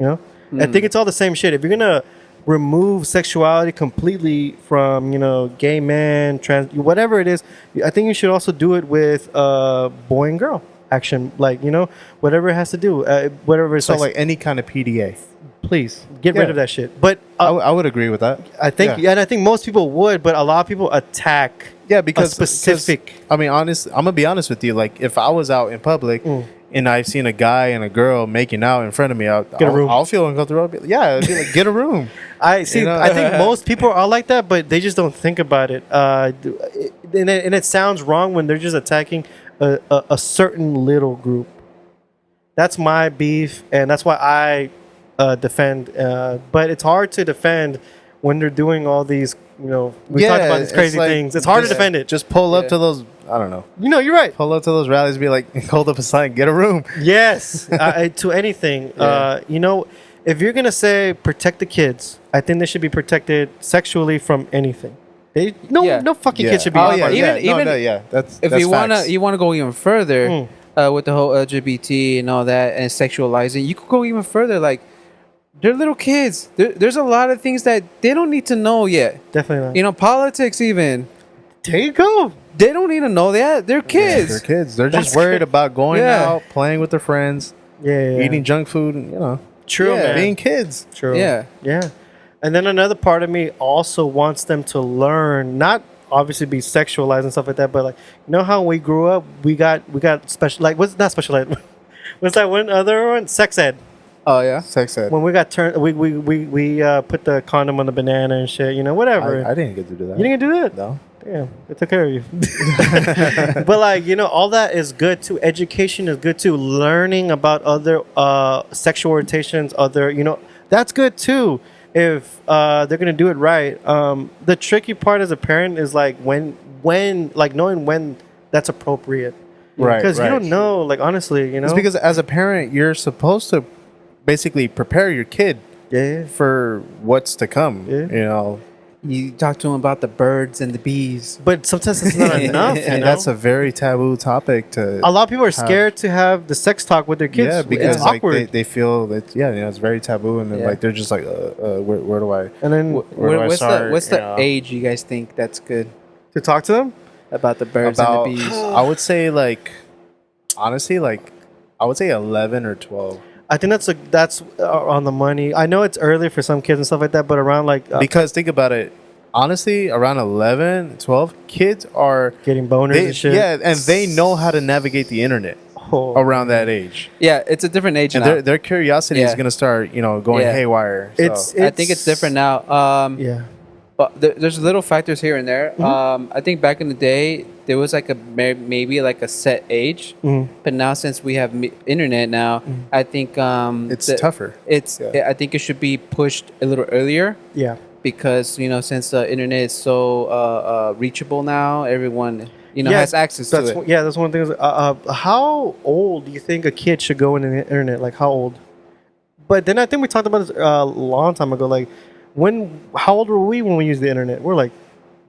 I think it's all the same shit. If you're gonna remove sexuality completely from gay men, trans, whatever it is, I think you should also do it with boy and girl action, like whatever it has to do, whatever it's So like any kind of PDA. please get rid Yeah. of that shit. But I would agree with that. I think, Yeah. and I think most people would, but a lot of people attack. Yeah, because a specific. I mean, I'm gonna be honest with you. Like, if I was out in public and I've seen a guy and a girl making out in front of me, I'll a room. I'll feel uncomfortable. I'll be like, I'd be like, get a room. I see. You know? I think most people are like that, but they just don't think about it. And it sounds wrong when they're just attacking a certain little group. That's my beef, and that's why I defend. But it's hard to defend when they're doing all these. We talked about these it's crazy like- things. It's hard to just- defend it. Just pull up Yeah. to those. I don't know. You're right. Pull up to those rallies. Be like, hold up a sign. Get a room. Yes, to anything. If you're gonna say protect the kids, I think they should be protected sexually from anything. Yeah. No fucking Yeah. kid should be. Oh harmed yeah. by it. Even- Yeah. even No. Yeah. That's If that's you facts. wanna go even further with the whole LGBT and all that and sexualizing, you could go even further. Like they're little kids. There's a lot of things that they don't need to know yet. Definitely not. Politics even. There you go. They don't need to know that. They're kids. They're kids. They're That's just worried about going Yeah. out, playing with their friends, Yeah. eating junk food. And, True, Yeah. man. being kids. True. Yeah. Yeah. And then another part of me also wants them to learn, not obviously be sexualized and stuff like that, but like how we grew up, we got special, like what's not special ed? What's that one other one? Sex ed. Oh yeah. Sex ed. When we got turned, we put the condom on the banana and shit. Whatever. I didn't get to do that. You didn't do that. No. Damn, they took care of you. But all that is good too. Education is good too. Learning about other sexual orientations, that's good too. If they're gonna do it right. The tricky part as a parent is like when knowing when that's appropriate. Right, Because you right. don't know. Like honestly, It's because as a parent, you're supposed to basically prepare your kid yeah. for what's to come. Yeah. You talk to them about the birds and the bees. But sometimes it's not enough. and you that's know? a very taboo topic to a lot of people are scared to have the sex talk with their kids. yeah, because it's like awkward. they feel that it's very taboo, and then Yeah. like they're just like where do I and then Where do I What's start, what's the you know? age you guys think that's good to talk to them. about the birds about and the bees? I would say like honestly like I would say 11 or 12 I think that's on the money. I know it's early for some kids and stuff like that, but around like because think about it, honestly, around 11, 12, kids are getting boners they, and shit. yeah, and they know how to navigate the internet Oh. around that age, Yeah, it's a different age and now. their curiosity is Yeah. gonna start going Yeah. haywire. So. I think it's different now. Yeah. But there's little factors here and there. I think back in the day there was like maybe like a set age, but now since we have internet now, I think It's tougher. It's Yeah. I think it should be pushed a little earlier Yeah. because since the internet is so reachable now, everyone Yeah, has access to it. Yeah, that's one thing. How old do you think a kid should go into the internet? Like how old? But then I think we talked about this a long time ago. Like how old were we when we used the internet? We're like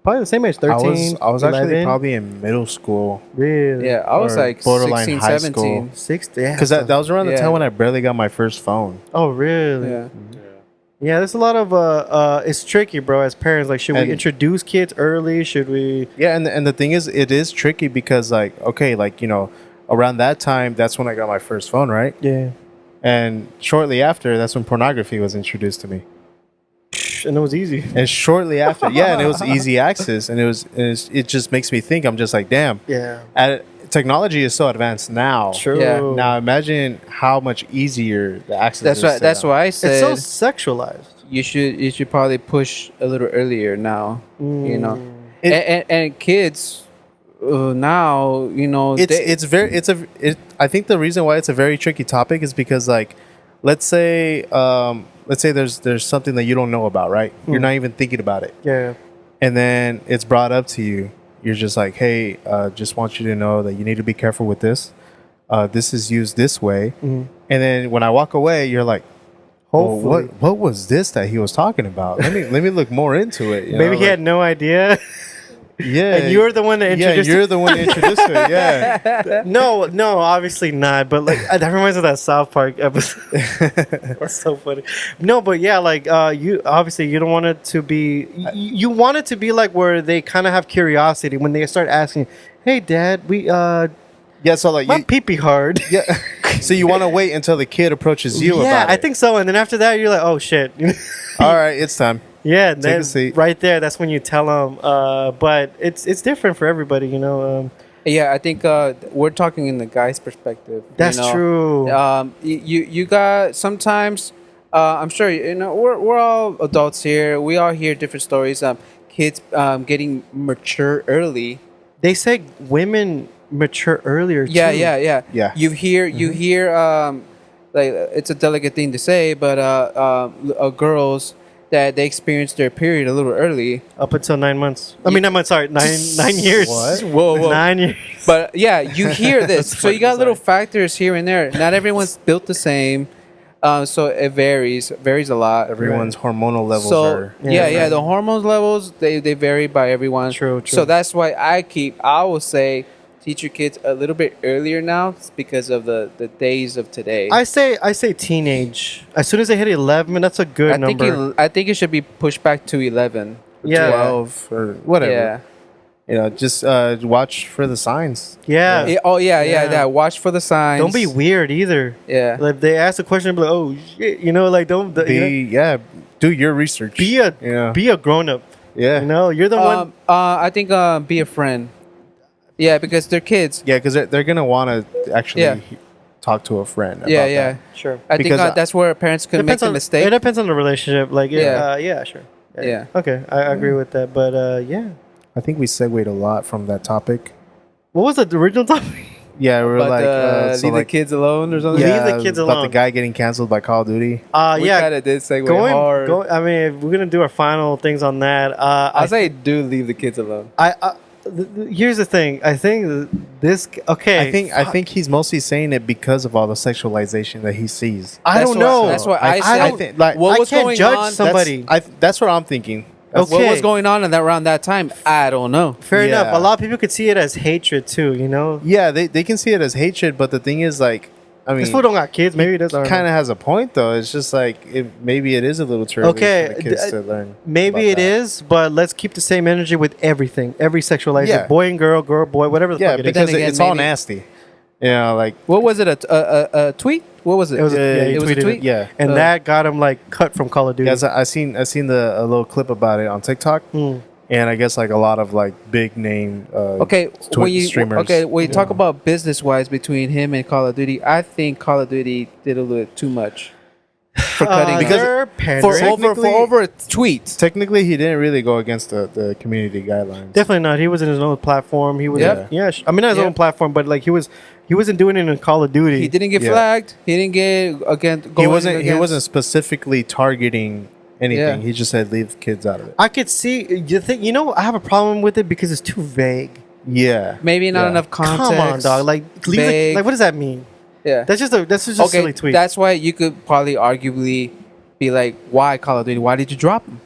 probably the same age, 13. I was actually 11. probably in middle school Really. Yeah, I was or like borderline 16, high 17. 60. Yeah. because that was around the Yeah. time when I barely got my first phone. Oh, really? Yeah. Yeah, there's a lot of it's tricky, bro. As parents, like, should we And- introduce kids early? Should we? Yeah, and the thing is, it is tricky because like okay, like around that time, that's when I got my first phone, right? Yeah, And shortly after, that's when pornography was introduced to me. and it was easy. And shortly after, yeah, and it was easy access, and it just makes me think. I'm just like, damn. Yeah, Technology is so advanced now. true. Yeah. Now imagine how much easier the access. That's is why. to That's now. why I It's said so sexualized. you should probably push a little earlier now. It- And kids now I think the reason why it's a very tricky topic is because like let's say there's something that you don't know about, right? You're not even thinking about it, Yeah, and then it's brought up to you. You're just like, hey, just want you to know that you need to be careful with this. This is used this way, and then when I walk away, you're like, well, hopefully. what was this that he was talking about? Let me look more into it. you Maybe know, he had no idea, yeah, and you're the one that introduced. you're the one that introduced it. Yeah. No, obviously not. But like that reminds me of that South Park episode. That's so funny. No, but yeah, like you obviously you don't want it to be. You want it to be like where they kind of have curiosity when they start asking, "Hey, Dad, we Yeah, so like my you, pee-pee hard." yeah. So you want to wait until the kid approaches you Yeah, about it. I think so. And then after that, you're like, "Oh shit." All right, it's time. Yeah, Take then a seat. right there, that's when you tell them. But it's different for everybody, you know. Yeah, I think we're talking in the guy's perspective. That's true. You got sometimes. I'm sure we're all adults here. We all hear different stories. Kids getting mature early. They say women mature earlier. Yeah, too. yeah. You hear like it's a delicate thing to say, but girls that they experience their period a little early. Up until 9 months. I mean, 9 months. Sorry, 9 years. What? Whoa. 9 years. But yeah, you hear this. So you got little factors here and there. Not everyone's built the same. So it varies a lot. Everyone's hormonal levels So are. yeah, the hormones levels they vary by everyone. True. So that's why I will say teach your kids a little bit earlier now because of the days of today. I say teenage. As soon as they hit 11, that's a good number. I think it should be pushed back to 11. Yeah. 12 or whatever. Yeah. Just watch for the signs. Yeah. Yeah. Watch for the signs. Don't be weird either. Yeah. Like they ask a question, be like, "Oh shit," like don't Do your research. be a grown up. Yeah. You're the one. I think be a friend. Yeah, because they're kids. Yeah, because they're gonna want to actually Yeah. talk to a friend. About Yeah. that. Sure. I think Because, that's where parents could make a mistake. It depends on the relationship. Like sure. Yeah. Okay, I agree with that. But yeah. I think we segued a lot from that topic. What was the original topic? Yeah, we were But like, leave the kids alone or something. Yeah. Leave the kids about alone. the guy getting canceled by Call of Duty. We Yeah. kind of did segue hard. I mean, if we're gonna do our final things on that. I say do leave the kids alone. Here's the thing. I think this. Okay. I think he's mostly saying it because of all the sexualization that he sees. I don't know. That's what I said. I think, like, what I was can't going judge on? somebody. That's what I'm thinking. What Okay. was going on in that around that time? I don't know. Fair enough. Yeah. A lot of people could see it as hatred too. You know, Yeah, they can see it as hatred, but the thing is, like, I mean, this fool don't got kids. Maybe it does. kind of has a point though. It's just like maybe it is a little too early Okay, for the kids to learn. Maybe it about that. is, but let's keep the same energy with everything. Every sexualization, Yeah. boy and girl, girl, boy, whatever the Yeah, fuck it is. because then again, it's all maybe- nasty. You know, like What was it? A tweet? What was it? It was a, yeah, he it was a tweeted tweet. it. yeah. And that got him like cut from Call of Duty. Guys, I seen a little clip about it on TikTok, Mm. and I guess like a lot of like big name Okay, when you streamers. talk about business wise between him and Call of Duty, I think Call of Duty did a little too much for cutting because they're for pandering. over a tweet. Technically, he didn't really go against the community guidelines. Definitely not. He was in his own platform. He was, Yeah. I mean, not his Yeah. own platform, but like he wasn't doing it in Call of Duty. He didn't get Yeah. flagged. He didn't get against. He wasn't specifically targeting anything. Yeah. He just said leave kids out of it. I could see. You think? You know, I have a problem with it because it's too vague. Yeah, Maybe not Yeah. enough context. Come on, dog. Like, leave it, Vague. like, what does that mean? Yeah. That's just a okay. silly tweet. That's why you could probably arguably be like, "Why Call of Duty? Why did you drop him?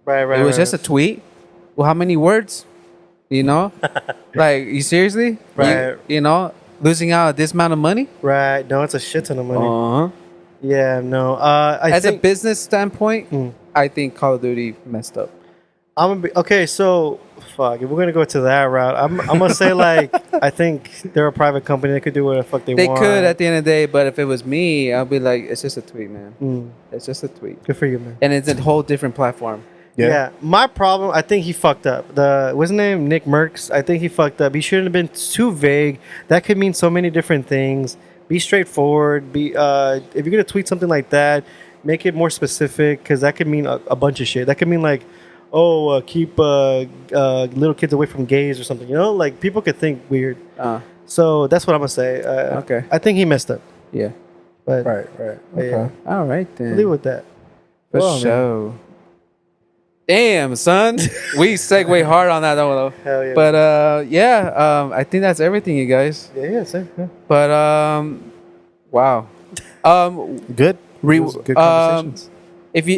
right. It was just a tweet. Well, how many words? You know, like you seriously? Right. You know, losing out this amount of money. right. No, it's a shit ton of money. Uh-huh. Yeah, no. I As a think business standpoint, Hmm. I think Call of Duty messed up. I'm gonna be okay. So, fuck. If we're gonna go to that route, I'm gonna say like I think they're a private company. They could do whatever the fuck they They want. could at the end of the day, but if it was me, I'd be like, it's just a tweet, man. Mm, It's just a tweet, good for you, man. and it's a whole different platform. Yeah. My problem, I think he fucked up. What's his name? Nick Merckx. I think he fucked up. He shouldn't have been too vague. That could mean so many different things. Be straightforward. Be if you're gonna tweet something like that, make it more specific because that could mean a bunch of shit. That could mean like, oh, keep little kids away from gays or something. You know, like people could think weird. So that's what I'm gonna say. Okay. I think he messed up. Yeah. But right. but yeah, All right I'll then. leave it with that. For Well, man. sure. Damn, son. We segue hard on that though. Hell yeah. But I think that's everything, you guys. yeah, same. Yeah. But wow. Good. Re- It was good conversations. If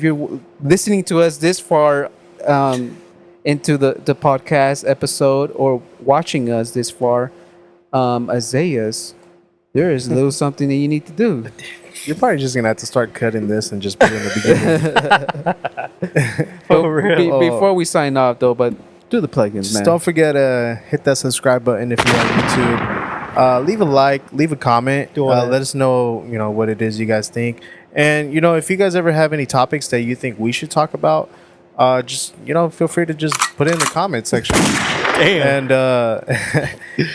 you're listening to us this far into the podcast episode or watching us this far, Isaiah's, there is a little something that you need to do. You're probably just gonna have to start cutting this and just put it in the beginning. But For real. before we sign off though, but do the plugins, Just man. don't forget to hit that subscribe button if you're on YouTube. Leave a like, leave a comment. Do all that. Let us know, what it is you guys think. And if you guys ever have any topics that you think we should talk about, just feel free to just put it in the comment section. Damn. And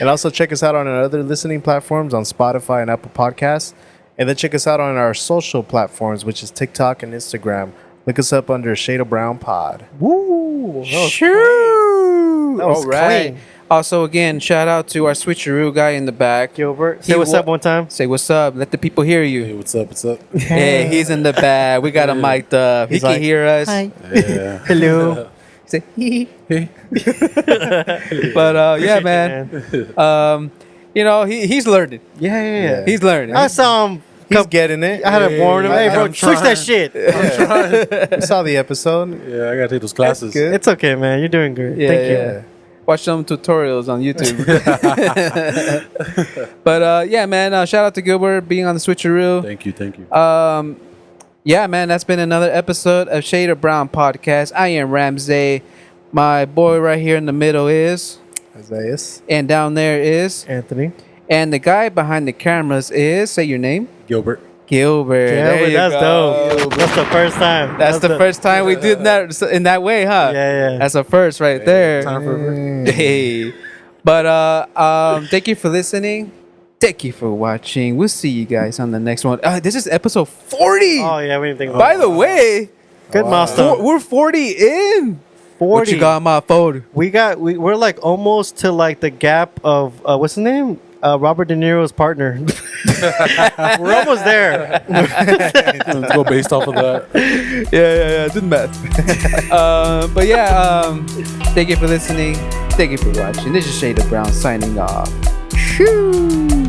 and also check us out on our other listening platforms on Spotify and Apple Podcasts. And then check us out on our social platforms, which is TikTok and Instagram. Look us up under Shade of Brown Pod. Woo. Sure. That was All right. clean. Also, again, shout out to our switcheroo guy in the back. Gilbert, He say what's wa- up one time. Say what's up. Let the people hear Hey, you. what's up? What's up? Hey, he's in the back. We got him mic'd up. He He's can like, hear us. Yeah. Hello. Say, hee hee. But yeah, man. He's learning. Yeah. He's learning. I saw him. He's getting it. I had to warn him. Hey, bro, I'm switch that trying. shit. We saw the episode. Yeah, I gotta take those classes. good. It's okay, man. You're doing good. Yeah, Thank yeah. you. Watch some tutorials on YouTube. But yeah, man. Shout out to Gilbert being on the switcheroo. Thank you. Yeah, man, that's been another episode of Shade of Brown Podcast. I am Ramsey. My boy right here in the middle is, Isaiah. and down there is, Anthony. and the guy behind the cameras is, say your name, Gilbert. Gilbert. Yeah, There but you that's go. dope. That's the first time. That's the first time we did that in that way, huh? Yeah. That's a first right there. Time for Hey. But thank you for listening. Thank you for watching. We'll see you guys on the next one. This is episode 40. Oh yeah, we didn't think about By the way, good milestone. we're 40 in. 40. What you got on my phone? We're like almost to like the gap of what's his name? Robert De Niro's partner. We're almost there. Let's go based off of that. Yeah. Did math. But yeah, thank you for listening. Thank you for watching. This is Shade of Brown signing off. Shoo.